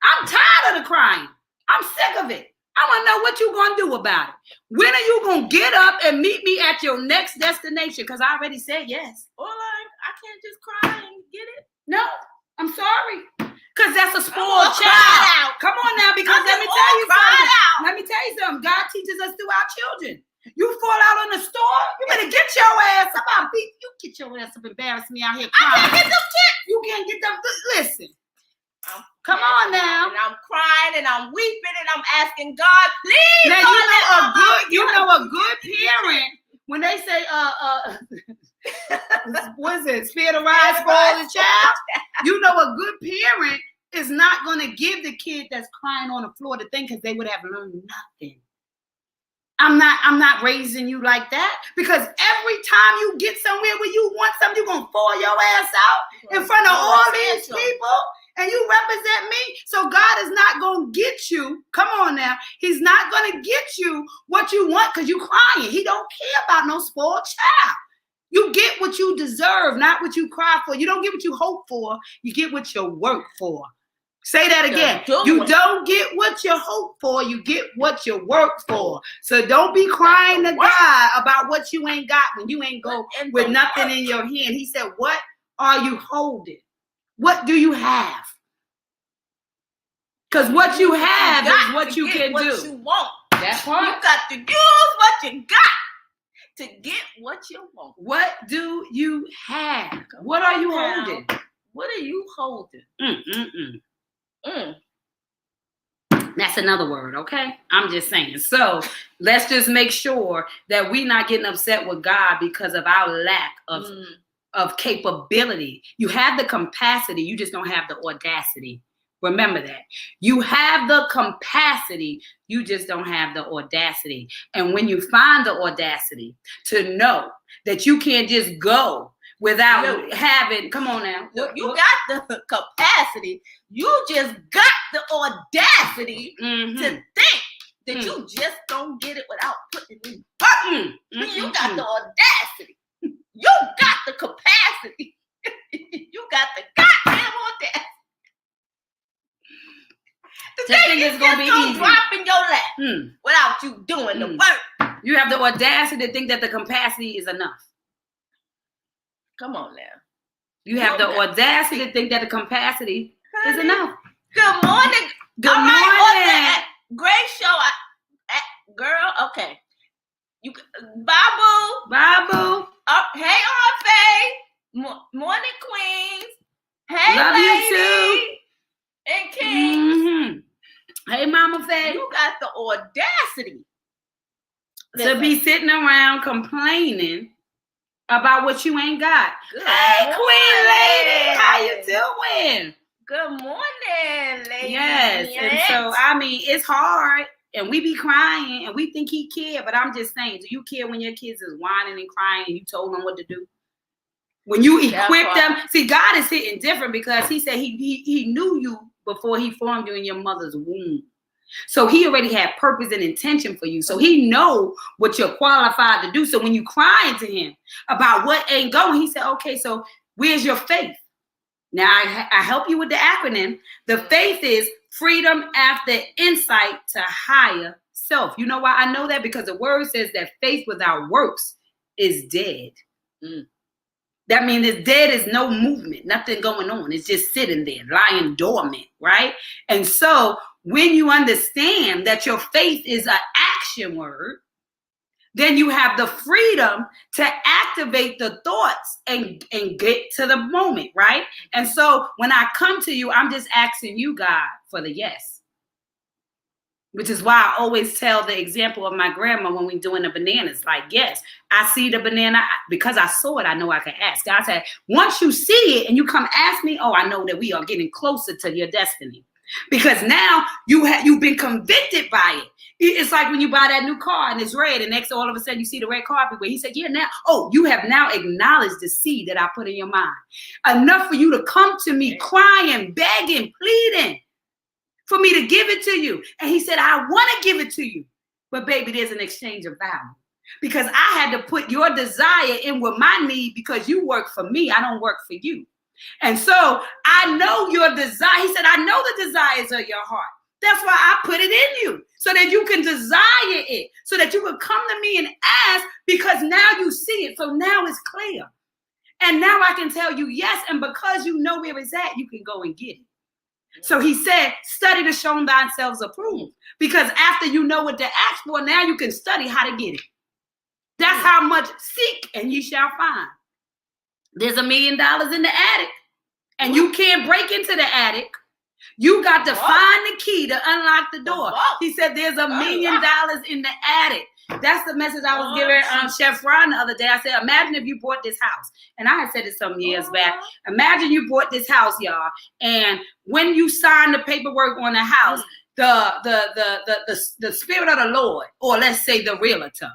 I'm tired of the crying. I'm sick of it. I want to know what you're going to do about it. When are you going to get up and meet me at your next destination? Because I already said yes. Or I can't just cry and get it. No, I'm sorry. Because that's a spoiled child. Come on now, because let me tell you something. Let me tell you something. God teaches us through our children. You fall out on the store, you better get your ass up. I'll beat you. Get your ass up, embarrass me out here crying. I can't get them kids. You can't get them. Listen. Come on now. And I'm crying and I'm weeping and I'm asking God, please. Now you know a good parent, when they say what's it, spare the rod, spoil the child. You know a good parent is not gonna give the kid that's crying on the floor the thing because they would have learned nothing. I'm not raising you like that, because every time you get somewhere where you want something, you're gonna fall your ass out in front of all these people. And you represent me. So God is not going to get you. Come on now. He's not going to get you what you want because you're crying. He don't care about no spoiled child. You get what you deserve, not what you cry for. You don't get what you hope for. You get what you work for. Say that again. You don't get what you hope for. You get what you work for. So don't be crying to God about what you ain't got when you ain't go with nothing in your hand. He said, what are you holding? What do you have? Because what you have is what you can do. What you want. That's part. You got to use what you got to get what you want. What do you have? What are you holding? What are you holding? That's another word, okay? I'm just saying. So let's just make sure that we're not getting upset with God because of our lack of capability. You have the capacity, you just don't have the audacity. Remember that. You have the capacity, you just don't have the audacity. And when you find the audacity to know that you can't just go without having, come on now. You got the capacity. You just got the audacity to think that you just don't get it without putting in work. You got the audacity. You got the capacity. You got the goddamn audacity. The thing is going to be easy. Drop in your lap without you doing the work. You have the audacity to think that the capacity is enough. Come on now. You have the audacity to think that the capacity is enough. Good morning. Good morning. Great show. Girl, okay. Babu. Hey, Aunt Faye. Morning, Queens. Hey, love ladies. You too. And Kings. Hey, Mama Faye. You got the audacity to be sitting around complaining about what you ain't got. Hey, Queen Lady. How you doing? Good morning, ladies. Yes. And so, I mean, it's hard. And we be crying and we think he care, but I'm just saying, do you care when your kids is whining and crying and you told them what to do? When you equip them, see, God is hitting different because he said he knew you before he formed you in your mother's womb. So he already had purpose and intention for you. So he know what you're qualified to do. So when you crying to him about what ain't going, he said, okay, so where's your faith? Now, I help you with the acronym. The faith is freedom after insight to higher self. You know why I know that? Because the word says that faith without works is dead. That means it's dead is no movement, nothing going on. It's just sitting there, lying dormant, right? And so when you understand that your faith is an action word, then you have the freedom to activate the thoughts and get to the moment, right? And so when I come to you, I'm just asking you, God, for the yes. Which is why I always tell the example of my grandma when we're doing the bananas. Like, yes, I see the banana. Because I saw it, I know I can ask. God said, once you see it and you come ask me, oh, I know that we are getting closer to your destiny. Because now you've been convicted by it. It's like when you buy that new car and it's red, and next all of a sudden you see the red car everywhere. He said, yeah, now, you have now acknowledged the seed that I put in your mind. Enough for you to come to me crying, begging, pleading for me to give it to you. And he said, I want to give it to you. But baby, there's an exchange of value. Because I had to put your desire in with my need because you work for me. I don't work for you. And so I know your desire. He said, I know the desires of your heart. That's why I put it in you so that you can desire it, so that you can come to me and ask because now you see it. So now it's clear. And now I can tell you yes. And because you know where it's at, you can go and get it. So he said, study to show thyself approved. Because after you know what to ask for, now you can study how to get it. That's how much seek and you shall find. There's $1 million in the attic. And you can't break into the attic. You got to find the key to unlock the door. He said there's $1 million in the attic. That's the message I was giving Chef Ron the other day. I said, imagine if you bought this house. And I had said it some years back. Imagine you bought this house, y'all. And when you sign the paperwork on the house, the spirit of the Lord, or let's say the realtor,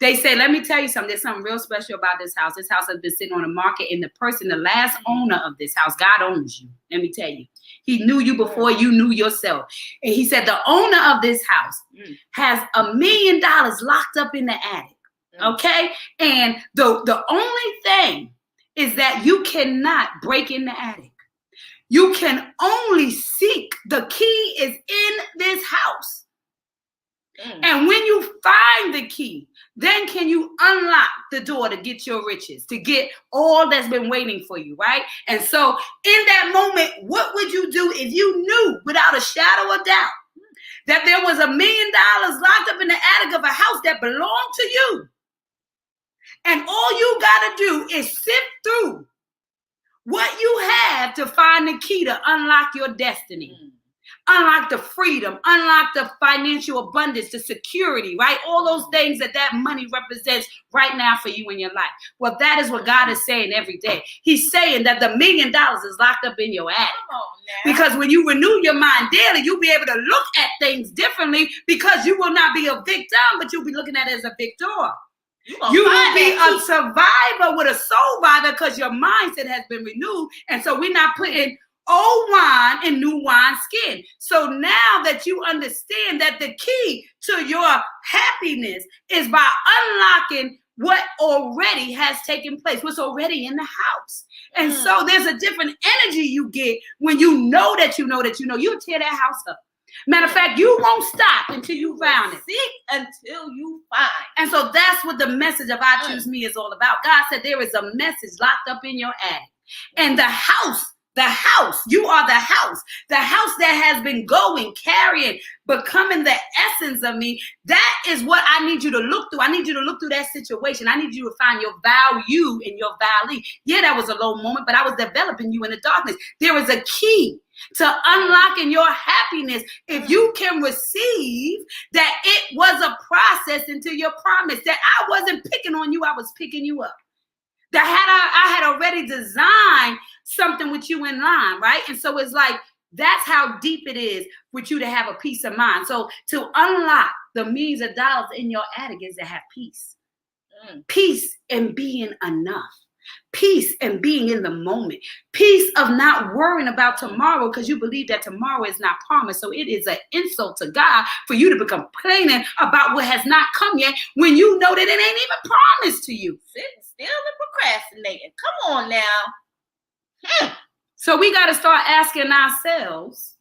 they say, let me tell you something. There's something real special about this house. This house has been sitting on the market, and the last owner of this house, God owns you. Let me tell you. He knew you before you knew yourself. And he said the owner of this house has $1 million locked up in the attic. Okay? And the only thing is that you cannot break in the attic. You can only seek. The key is in this house. And when you find the key, then can you unlock the door to get your riches, to get all that's been waiting for you, right? And so in that moment, what would you do if you knew without a shadow of doubt that there was $1 million locked up in the attic of a house that belonged to you? And all you got to do is sift through what you have to find the key to unlock your destiny. Unlock the freedom, unlock the financial abundance, the security, right? All those things that money represents right now for you in your life. Well, that is what God is saying every day. He's saying that the $1 million is locked up in your attic. Because when you renew your mind daily, you'll be able to look at things differently because you will not be a victim, but you'll be looking at it as a victor. You will be a survivor with a soul survivor because your mindset has been renewed. And so we're not putting old wine in new wine skin. So now that you understand that the key to your happiness is by unlocking what already has taken place, what's already in the house. And so there's a different energy you get when you know that you tear that house up. Matter of fact, you won't stop until you found it. Seek until you find. And so that's what the message of I Choose Me is all about. God said there is a message locked up in your attic. And the house, you are the house that has been going, carrying, becoming the essence of me. That is what I need you to look through. I need you to look through that situation. I need you to find your value in your valley. Yeah, that was a low moment, but I was developing you in the darkness. There is a key to unlocking your happiness if you can receive that it was a process into your promise, that I wasn't picking on you, I was picking you up. That I had already designed something with you in line, right? And so it's like, that's how deep it is with you to have a peace of mind. So to unlock the millions of dollars in your attic is to have peace. Peace in being enough. Peace and being in the moment. Peace of not worrying about tomorrow because you believe that tomorrow is not promised. So it is an insult to God for you to be complaining about what has not come yet when you know that it ain't even promised to you. Sitting still and procrastinating. Come on now. So we got to start asking ourselves,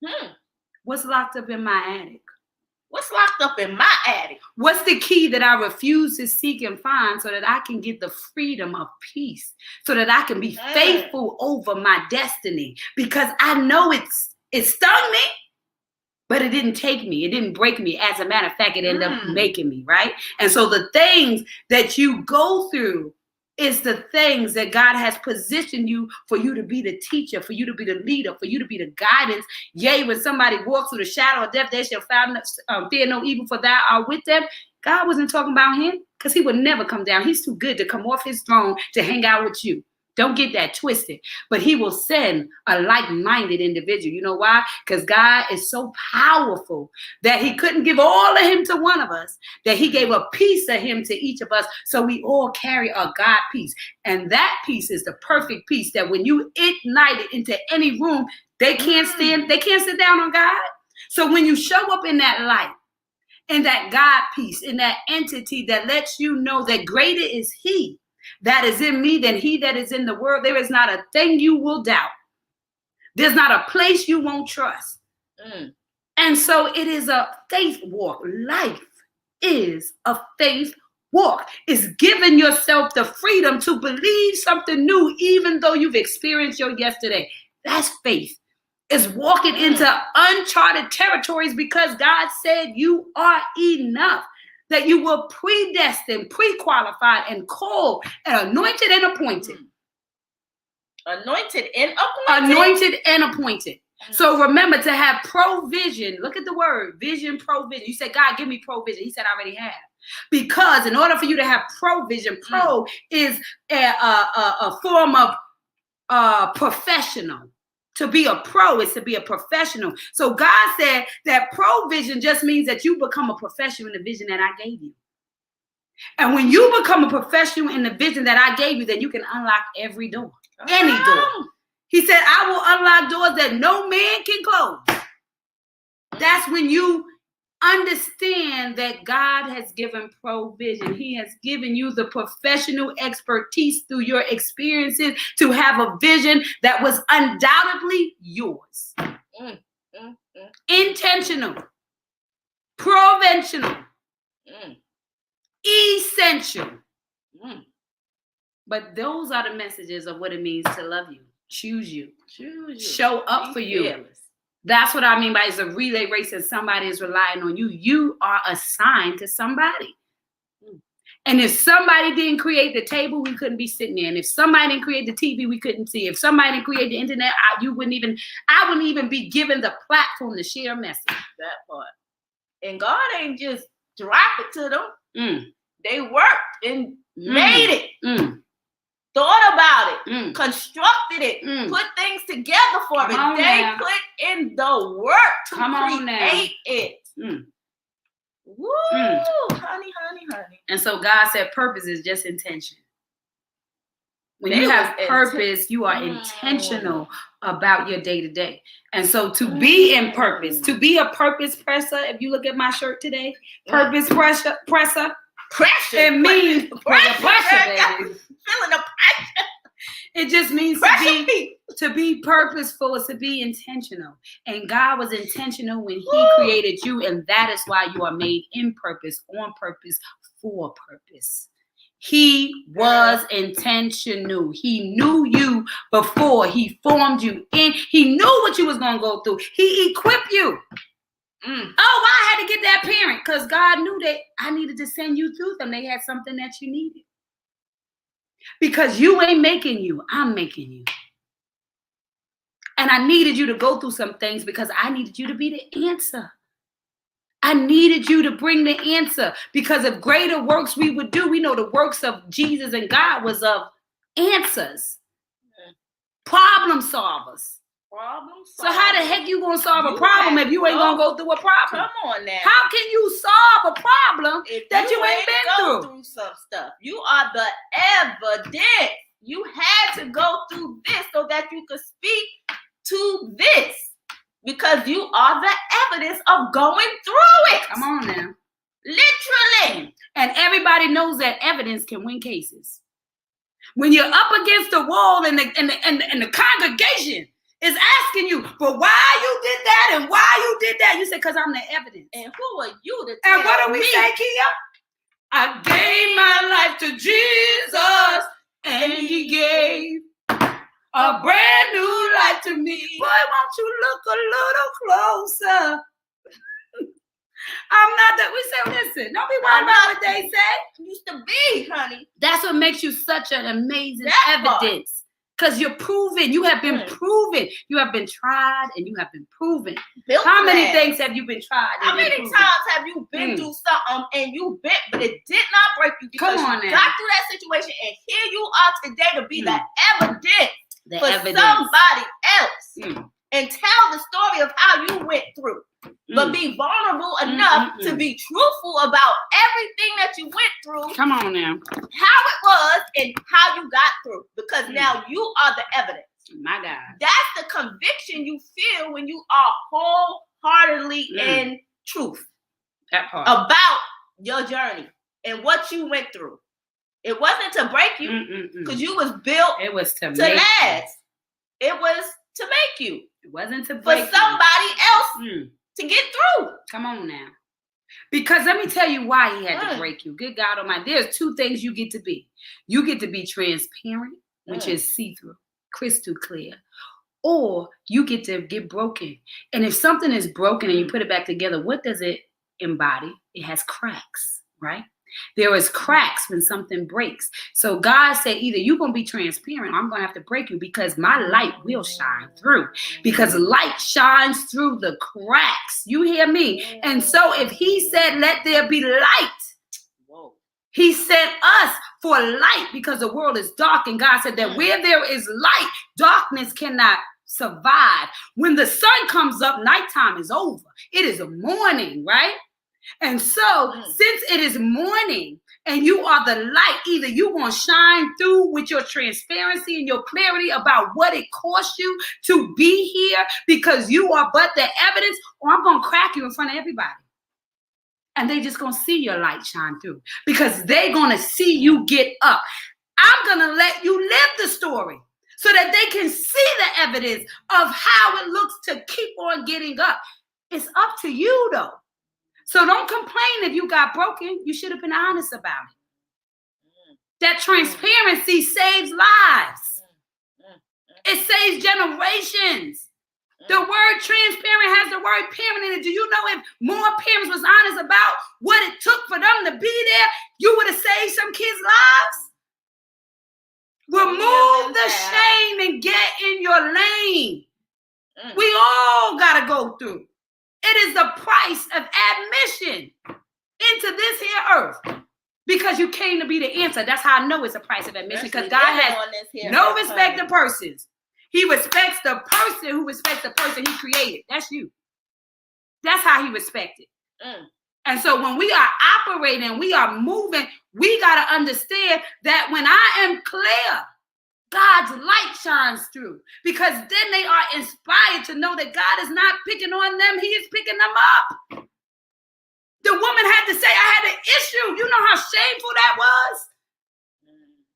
Hmm. what's locked up in my attic? What's locked up in my attic? What's the key that I refuse to seek and find so that I can get the freedom of peace, so that I can be faithful over my destiny? Because I know it stung me, but it didn't take me. It didn't break me. As a matter of fact, it ended up making me, right? And so the things that you go through is the things that God has positioned you for, you to be the teacher, for you to be the leader, for you to be the guidance. Yea, when somebody walks through the shadow of death, they shall fear no evil, for thou art with them. God wasn't talking about him, because he would never come down. He's too good to come off his throne to hang out with you. Don't get that twisted. But he will send a like-minded individual. You know why? Because God is so powerful that he couldn't give all of him to one of us, that he gave a piece of him to each of us. So we all carry a God piece. And that piece is the perfect piece that when you ignite it into any room, they can't sit down on God. So when you show up in that light, in that God piece, in that entity that lets you know that greater is he that is in me than he that is in the world, there is not a thing you will doubt. There's not a place you won't trust. And so it is a faith walk. Life is a faith walk. It's giving yourself the freedom to believe something new, even though you've experienced your yesterday. That's faith. It's walking into uncharted territories because God said you are enough. That you were predestined, pre-qualified, and called, and anointed and appointed. Anointed and appointed? Anointed and appointed. So remember to have provision. Look at the word, vision, provision. You said, God, give me provision. He said, I already have. Because in order for you to have provision, pro is a form of professional. To be a pro is to be a professional. So God said that provision just means that you become a professional in the vision that I gave you. And when you become a professional in the vision that I gave you, then you can unlock every door, any door. He said, I will unlock doors that no man can close. That's when you understand that God has given provision. He has given you the professional expertise through your experiences to have a vision that was undoubtedly yours. Intentional, proventional, essential. But those are the messages of what it means to love you, choose you, show up for you. Fearless. That's what I mean by it's a relay race and somebody is relying on you. You are assigned to somebody. And if somebody didn't create the table, we couldn't be sitting there. And if somebody didn't create the TV, we couldn't see. If somebody didn't create the internet, I wouldn't even be given the platform to share a message. That part. And God ain't just drop it to them. They worked and made it. Thought about it, constructed it, put things together for it. They put in the work to create it. Woo, honey. And so God said purpose is just intention. When you have purpose, you are intentional about your day to day. And so to be in purpose, to be a purpose presser, if you look at my shirt today, purpose presser. Pressure. It means pressure, baby. Feeling the pressure. It just means to be purposeful, is to be intentional. And God was intentional when he created you. And that is why you are made in purpose, on purpose, for purpose. He was intentional. He knew you before he formed you. And he knew what you was going to go through. He equipped you. Oh, I had to get that parent because God knew that I needed to send you through them. They had something that you needed. Because you ain't making you, I'm making you. And I needed you to go through some things because I needed you to be the answer. I needed you to bring the answer because if greater works we would do, we know the works of Jesus and God was of answers, problem solvers. So how the heck you gonna solve a problem if you ain't gonna go through a problem? Come on now. How can you solve a problem that you ain't been through some stuff? You are the evidence. You had to go through this so that you could speak to this because you are the evidence of going through it. Come on now. Literally. And everybody knows that evidence can win cases. When you're up against the wall and the congregation is asking you, but why you did that and why you did that, you say, because I'm the evidence. And who are you to tell And what do we me? say, Kia? I gave my life to Jesus, and he gave a brand new life to me. Boy, won't you look a little closer? I'm not that. We say, listen, don't be worried about what they say. Used to be, honey. That's what makes you such an amazing That part. evidence. Because you're proven. You have been proven. You have been tried and you have been proven. Built How many that. things have you been tried? How many times have you been through something and you bit, but it did not break you because Come on you now. got through that situation, and here you are today to be the evidence The for evidence. somebody else Mm. and tell the story of how you went through. But be vulnerable enough to be truthful about everything that you went through, Come on now. how it was, and how you got through. Because now you are the evidence. My God. That's the conviction you feel when you are wholeheartedly in truth That part. about your journey and what you went through. It wasn't to break you because you was built It was to to make last. It was to make you It wasn't to for break you. somebody else Mm. to get through. Come on now. Because let me tell you why he had to break you. Good God Almighty. There's two things you get to be. You get to be transparent, which is see-through, crystal clear. Or you get to get broken. And if something is broken and you put it back together, what does it embody? It has cracks, right? There is cracks when something breaks. So God said, either you're going to be transparent or I'm going to have to break you because my light will shine through. Because light shines through the cracks. You hear me? And so if he said, let there be light, he sent us for light because the world is dark. And God said that where there is light, darkness cannot survive. When the sun comes up, nighttime is over. It is a morning, right? And so, since it is morning and you are the light, either you're going to shine through with your transparency and your clarity about what it cost you to be here because you are but the evidence, or I'm going to crack you in front of everybody. And they just going to see your light shine through because they're going to see you get up. I'm going to let you live the story so that they can see the evidence of how it looks to keep on getting up. It's up to you, though. So don't complain if you got broken. You should have been honest about it. That transparency saves lives. It saves generations. The word transparent has the word parent in it. Do you know if more parents was honest about what it took for them to be there, you would have saved some kids' lives? Remove the shame and get in your lane. We all got to go through. It is the price of admission into this here earth because you came to be the answer. That's how I know it's a price of admission because God has no respect to persons. He respects the person who respects the person he created. That's you. That's how he respected. And so when we are operating, we are moving, we got to understand that when I am clear, God's light shines through because then they are inspired to know that God is not picking on them. He is picking them up. The woman had to say, I had an issue. You know how shameful that was?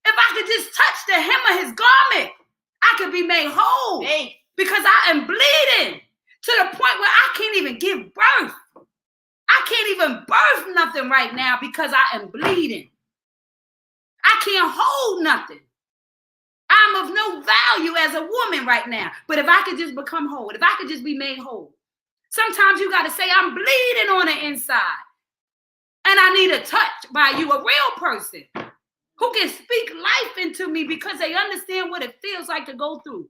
If I could just touch the hem of his garment, I could be made whole because I am bleeding to the point where I can't even give birth. I can't even birth nothing right now because I am bleeding. I can't hold nothing. I'm of no value as a woman right now. But if I could just become whole, if I could just be made whole. Sometimes you got to say, I'm bleeding on the inside. And I need a touch by you, a real person who can speak life into me because they understand what it feels like to go through.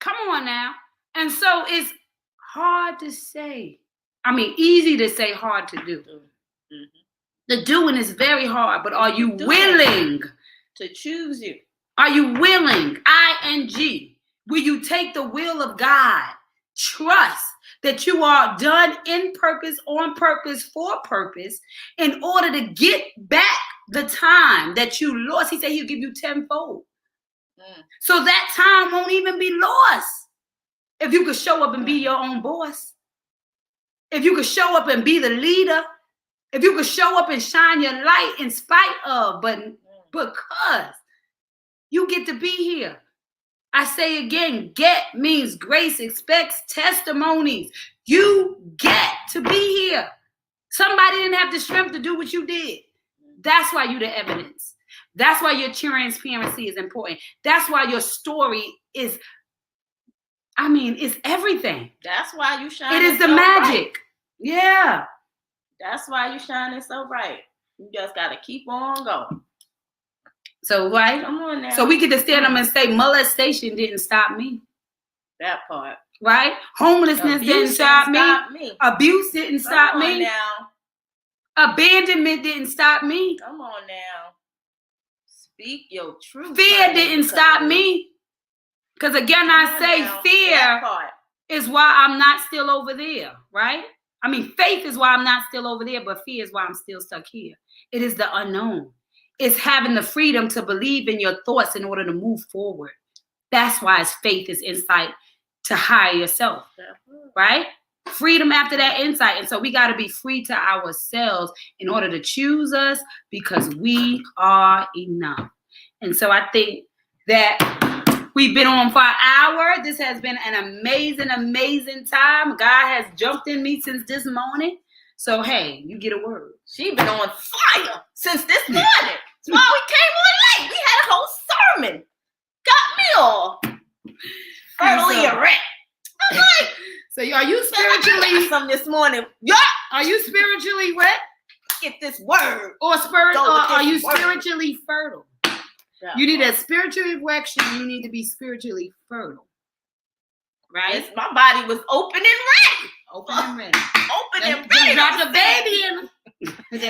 Come on now. And so it's hard to say. I mean, easy to say, hard to do. The doing is very hard, but are you willing to choose you? Are you willing? ING. Will you take the will of God? Trust that you are done in purpose, on purpose, for purpose, in order to get back the time that you lost. He said he'll give you tenfold. So that time won't even be lost. If you could show up and be your own boss. If you could show up and be the leader. If you could show up and shine your light in spite of, but because you get to be here. I say again, get means grace expects testimonies. You get to be here. Somebody didn't have the strength to do what you did. That's why you're the evidence. That's why your transparency is important. That's why your story is, it's everything. That's why you shine. It is the so magic. Bright. Yeah. That's why you shining so bright. You just got to keep on going. So, right? Come on now. So we get to stand up and say molestation didn't stop me. That part. Right? Homelessness didn't stop me. Abuse didn't stop me. Now. Abandonment didn't stop me. Come on now. Speak your truth. Fear didn't stop me. Because again, I say fear is why I'm not still over there, right? Faith is why I'm not still over there, but fear is why I'm still stuck here. It is the unknown. It's having the freedom to believe in your thoughts in order to move forward. That's why it's faith is insight to hire yourself, right? Freedom after that insight. And so we got to be free to ourselves in order to choose us because we are enough. And so I think that we've been on for an hour. This has been an amazing, amazing time. God has jumped in me since this morning. So, hey, you get a word. She been on fire since this morning. That's why we came on late. We had a whole sermon. Got me all fertily erect. I'm like, so are you spiritually something this morning? Yeah. Are you spiritually wet? Get this word. Or are you spiritually fertile? Yeah. You need a spiritual erection. You need to be spiritually fertile. Right? Yes, my body was open and ready. Open and ready. Open and ready. Drop the baby in.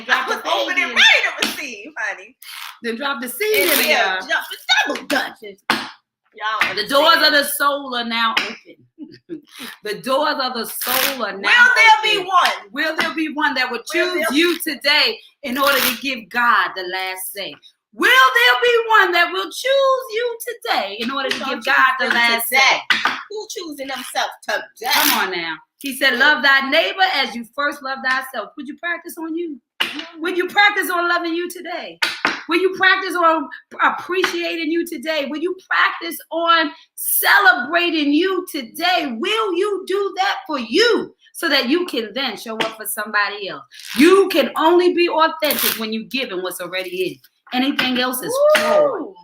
I was open and ready to receive, honey. Then drop the seed in there. Drop the double dutches. Y'all, the doors of the soul are now open. The doors of the soul are now Will there open. be one? Will there be one that would choose you today in order to give God the last say? Will there be one that will choose you today in order to give God the last say? Who choosing themselves today? Come on now. He said, love thy neighbor as you first love thyself. Would you practice on you? Will you practice on loving you today? Will you practice on appreciating you today? Will you practice on celebrating you today? Will you do that for you so that you can then show up for somebody else? You can only be authentic when you give in what's already in. Anything else is fraud.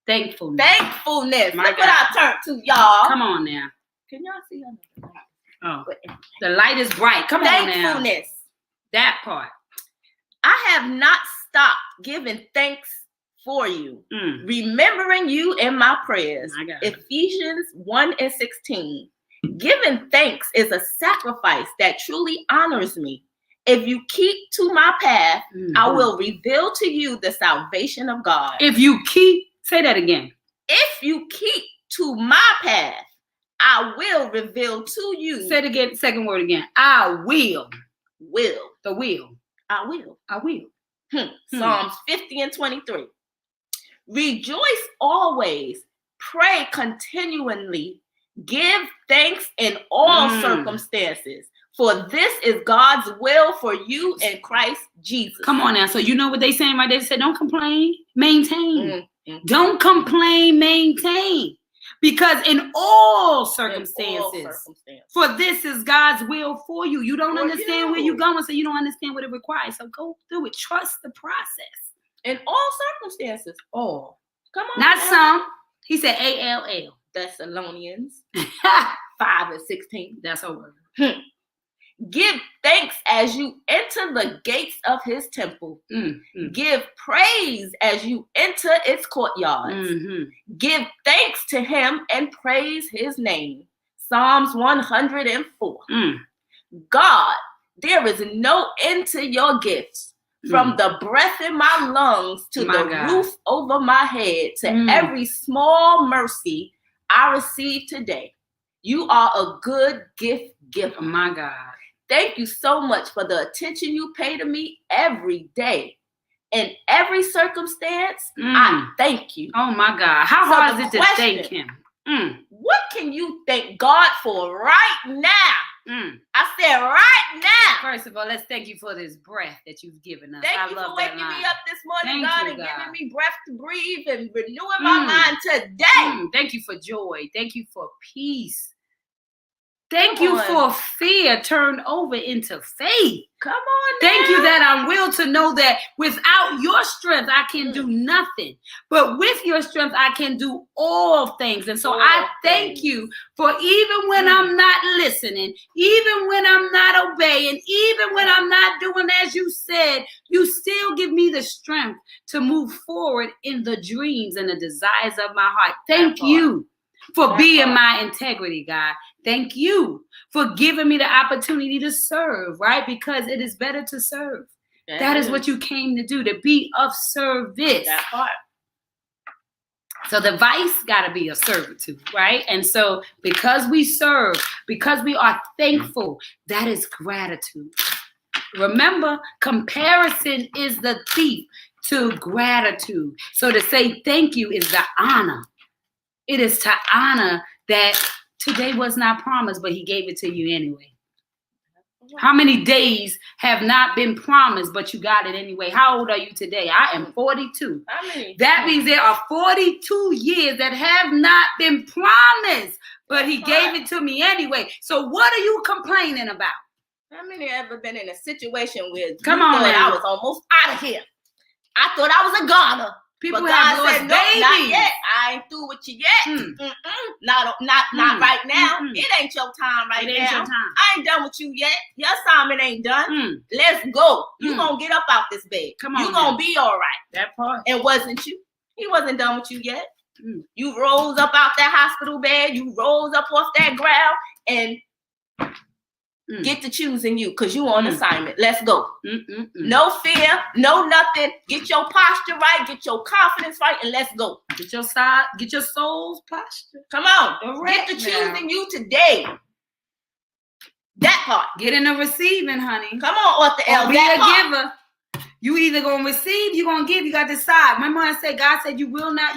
Thankfulness. Thankfulness. Look what I turned to, y'all. Come on now. Can y'all see her? Oh, the light is bright. Come on now. Thankfulness. That part. I have not stopped giving thanks for you, remembering you in my prayers. Ephesians 1:16. Giving thanks is a sacrifice that truly honors me. If you keep to my path, I will reveal to you the salvation of God. If you keep, say that again. If you keep to my path, I will reveal to you. Say it again, second word again. I will. Will. The will. I will. I will. Psalms 50:23. Rejoice always. Pray continually. Give thanks in all circumstances. For this is God's will for you in Christ Jesus. Come on now. So you know what they saying right there? They said, don't complain, maintain. Don't complain, maintain. Because in all circumstances, for this is God's will for you. You don't understand where you're going, so you don't understand what it requires. So go through it. Trust the process. In all circumstances. All. Come on. Not some. He said ALL. Thessalonians 5:16. That's over. Give thanks as you enter the gates of his temple. Give praise as you enter its courtyards. Give thanks to him and praise his name. Psalms 104. God, there is no end to your gifts. From the breath in my lungs to roof over my head to every small mercy I receive today. You are a good gift giver. Oh my God. Thank you so much for the attention you pay to me every day. In every circumstance, I thank you. Oh my God. How hard is it to thank him? What can you thank God for right now? I said right now. First of all, let's thank you for this breath that you've given us. Thank I you love for waking that me line. up this morning, Thank God, you, and God. giving me breath to breathe and renewing my mind today. Thank you for joy. Thank you for peace. Thank Come you on. for fear turned over into faith. Come on, Thank now. you that I'm will to know that without your strength, I can do nothing. But with your strength, I can do all things. And so I thank you for even when I'm not listening, even when I'm not obeying, even when I'm not doing as you said, you still give me the strength to move forward in the dreams and the desires of my heart. Thank you for being my integrity, God. Thank you for giving me the opportunity to serve, right? Because it is better to serve. That is what you came to do, to be of service. That part. So the vice got to be of servitude, right? And so because we serve, because we are thankful, that is gratitude. Remember, comparison is the thief to gratitude. So to say thank you is the honor. It is to honor that today was not promised, but he gave it to you anyway. How many days have not been promised, but you got it anyway? How old are you today? I am 42. How many? That means there are 42 years that have not been promised, but he gave it to me anyway. So what are you complaining about? How many ever been in a situation where Come you on thought now. I was almost out of here? I thought I was a goner. People But have God lost said, no, not babies. yet. I ain't through with you yet. Not right now. It ain't your time right It ain't now. your time. I ain't done with you yet. Your assignment ain't done. Let's go. You gonna get up out this bed. Come on You gonna now. be all right. That part. It wasn't you. He wasn't done with you yet. You rose up out that hospital bed. You rose up off that ground and get to choosing you because you on assignment. Let's go. No fear, no nothing. Get your posture right. Get your confidence right, and let's go. Get your side. Get your soul's posture. Come on. Correct Get to now. choosing you today. That part. Get in the receiving, honey. Come on, Author L. Or be That a part. giver. You either gonna receive, you gonna give. You got to decide. Remember, I said God said you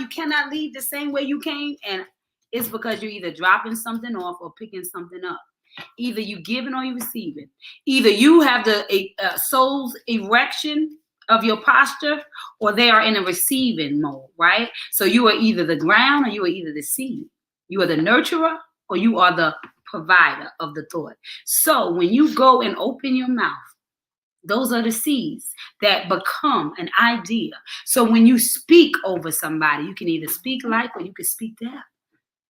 cannot leave the same way you came, and it's because you're either dropping something off or picking something up. Either you giving or you receiving. Either you have the soul's erection of your posture, or they are in a receiving mode, right? So you are either the ground or you are either the seed. You are the nurturer or you are the provider of the thought. So when you go and open your mouth, those are the seeds that become an idea. So when you speak over somebody, you can either speak life or you can speak death.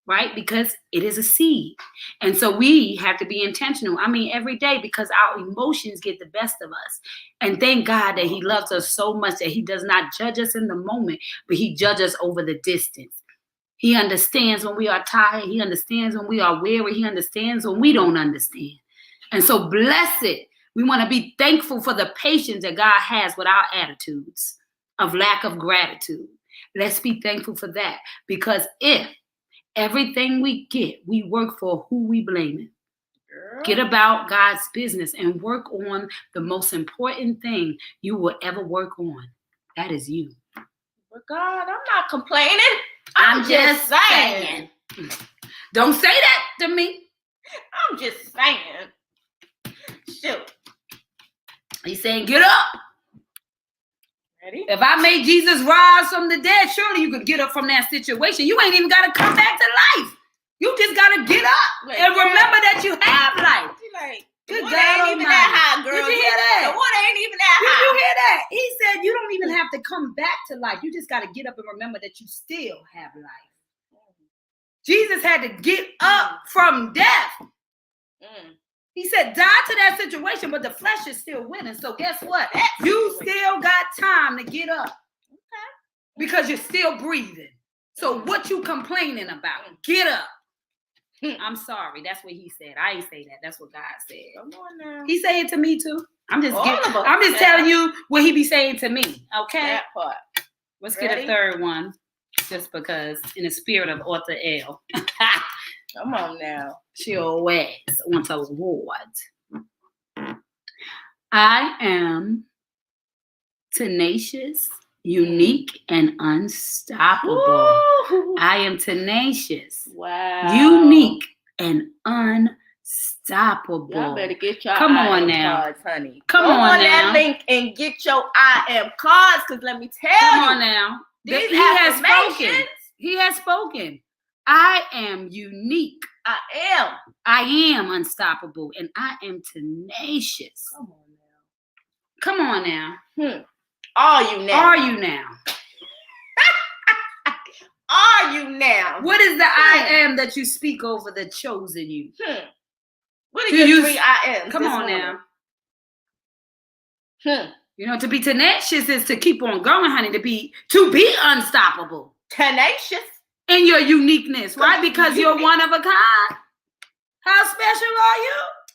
Right? Because it is a seed. And so we have to be intentional. I mean, every day, because our emotions get the best of us. And thank God that he loves us so much that he does not judge us in the moment, but he judges us over the distance. He understands when we are tired. He understands when we are weary. He understands when we don't understand. And so blessed, we want to be thankful for the patience that God has with our attitudes of lack of gratitude. Let's be thankful for that. Because if everything we get, we work for who we blaming. Get about God's business and work on the most important thing you will ever work on. That is you. But God, I'm not complaining. I'm just saying. Don't say that to me. I'm just saying. Shoot. He's saying, get up. Ready? If I made Jesus rise from the dead, surely you could get up from that situation. You ain't even got to come back to life. You just got to get up and remember that you have life. Like, Good water God ain't even that high, girl. Did you hear that? The water ain't even that Did high. you hear that? He said you don't even have to come back to life. You just got to get up and remember that you still have life. Jesus had to get up from death. He said, die to that situation, but the flesh is still winning. So guess what? You still got time to get up. Because you're still breathing. So what you complaining about? Get up. I'm sorry. That's what he said. I ain't say that. That's what God said. Come on now. He said it to me too. I'm just All I'm just telling you what he be saying to me. Okay. That part. Let's Ready? get a third one. Just because in the spirit of Author L. Come on now. She always wants awards. I am tenacious, unique, and unstoppable. Woo! I am tenacious, Wow. unique, and unstoppable. unstoppable. Y'all better get your Come I on am now. cards, honey. Come Go on that now. link and get your I am cards, because let me tell Come you, on now. these He has spoken. affirmations, He has spoken. I am unique. I am. I am unstoppable, and I am tenacious. Come on now. Come on now. Are you now? Are you now? Are you now? What is the I am that you speak over the chosen you? What are Do your you- 3 I ams? Come this on morning? now. You know, to be tenacious is to keep on going, honey. To be unstoppable Tenacious. in your uniqueness, right? Because you're Unique. one of a kind. How special are you?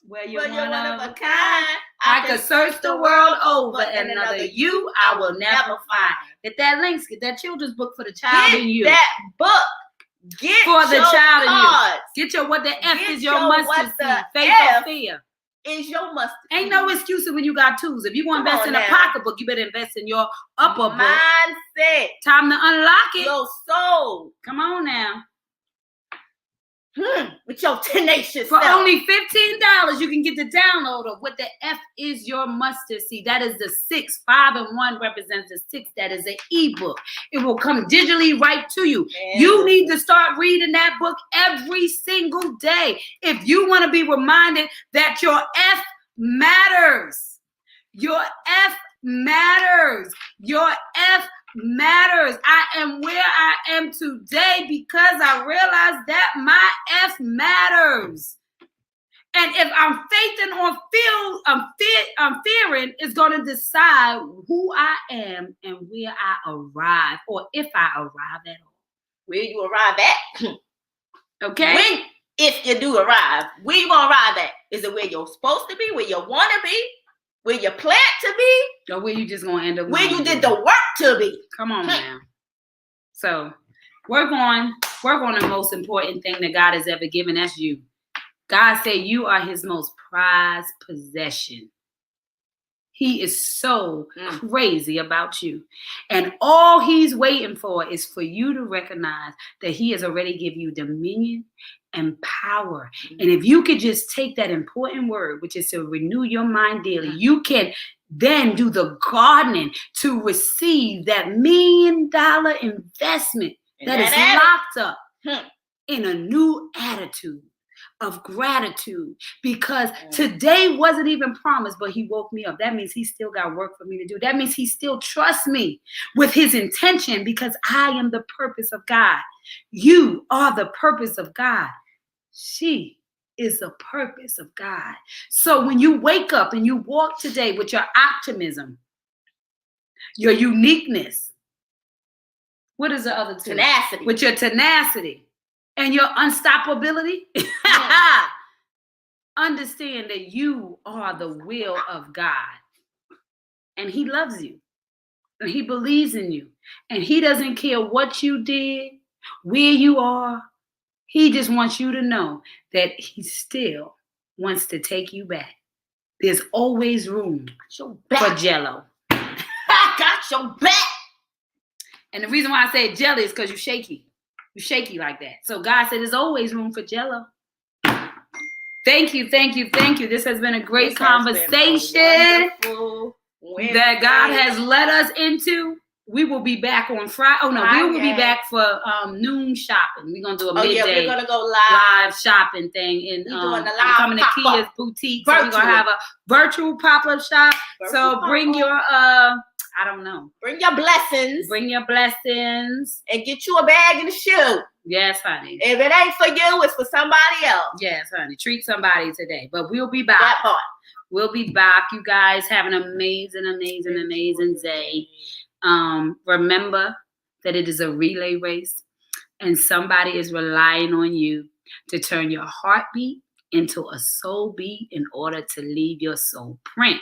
Well, you're Well, one of a kind. I could search the world over, and another you I will never find. Get that links. Get that children's book for the child Get in you. that book. Get For the your child in you. cards. Get your what the F Get is your your mustard what seed. the Faith F or fear. Is your mustard. Ain't no excuses when you got tools. If you want to Come invest on in a now. pocketbook, you better invest in your upper book. Mindset. Time to unlock it. Your soul. Come on now. With your tenacious For self. only $15, you can get the download of what the F is your mustard seed. That is the 6. 5 and 1 represents the 6. That is an ebook. It will come digitally right to you. Man, You need to start reading that book every single day. If you want to be reminded that your F matters. Your F matters. Your F matters. I am where I am today because I realized that my F matters. And if I'm faithing or I'm fearing, is going to decide who I am and where I arrive, or if I arrive at all. Where you arrive at? Okay? When, if you do arrive, where you gonna arrive at? Is it where you're supposed to be? Where you want to be? Where you plan to be? Or where you just going to end up? Where you did the work to be? Come on now. So work on the most important thing that God has ever given. That's you. God said you are his most prized possession. He is so crazy about you. And all he's waiting for is for you to recognize that he has already given you dominion and power. And if you could just take that important word, which is to renew your mind daily, you can then do the gardening to receive that $1 million investment that is locked up in a new attitude of gratitude, because today wasn't even promised, but he woke me up. That means he still got work for me to do. That means he still trusts me with his intention, because I am the purpose of God. You are the purpose of God. She is the purpose of God. So when you wake up and you walk today with your optimism, your uniqueness, what is the other two? Tenacity. With your tenacity and your unstoppability, understand that you are the will of God. And he loves you. And he believes in you. And he doesn't care what you did, where you are. He just wants you to know that he still wants to take you back. There's always room for Jello. I got your back. And the reason why I say jelly is because you're shaky. You're shaky like that. So God said there's always room for Jello. Thank you, thank you, thank you. This has been a great conversation that God has led us into. We will be back on Friday. Oh, no, we will be back for noon shopping. We're going to do a midday. We're going to go live shopping thing. In, doing a live coming to Kia's boutique. So we're going to have a virtual pop-up shop. So bring your, I don't know. Bring your blessings. Bring your blessings. And get you a bag and a shoe. Yes, honey. If it ain't for you, it's for somebody else. Yes, honey. Treat somebody today. But we'll be back. That part. We'll be back. You guys have an amazing, amazing, amazing day. Remember that it is a relay race, and somebody is relying on you to turn your heartbeat into a soul beat in order to leave your soul print,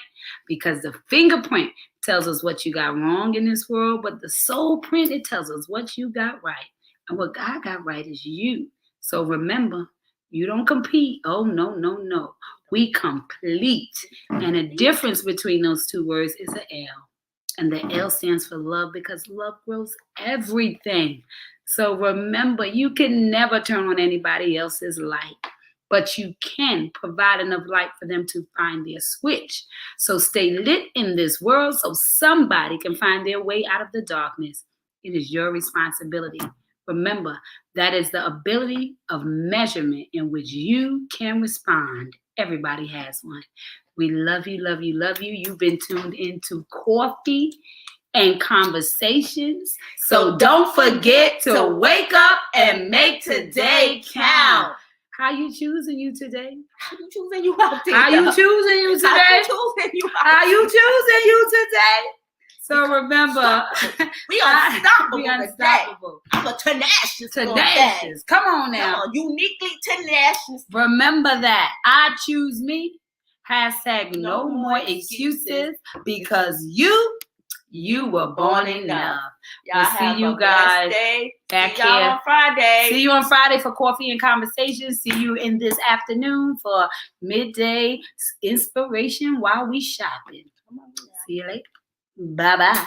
because the fingerprint tells us what you got wrong in this world, but the soul print, it tells us what you got right, and what God got right is you. So remember, you don't compete. Oh, no, no, no. We complete. And the difference between those two words is an L. And the L stands for love, because love grows everything. So remember, you can never turn on anybody else's light. but you can provide enough light for them to find their switch. So stay lit in this world so somebody can find their way out of the darkness. It is your responsibility. Remember, that is the ability of measurement in which you can respond. Everybody has one. We love you, love you, love you. You've been tuned into Coffee and Conversations. So don't forget to wake up and make today count. How you choosing you today? How you choosing you out there? How you choosing you today? How you choosing you out How you choosing you today? So remember, We unstoppable. we today. unstoppable. I'm a tenacious. Tenacious. Come on now. Come on, uniquely tenacious. Remember that. I choose me. Hashtag no more excuses because you were born enough. Y'all We'll see have you a blessed guys day. back See y'all here. on Friday. See you on Friday for Coffee and Conversations. See you in this afternoon for midday inspiration while we shopping. See you later. Bye-bye.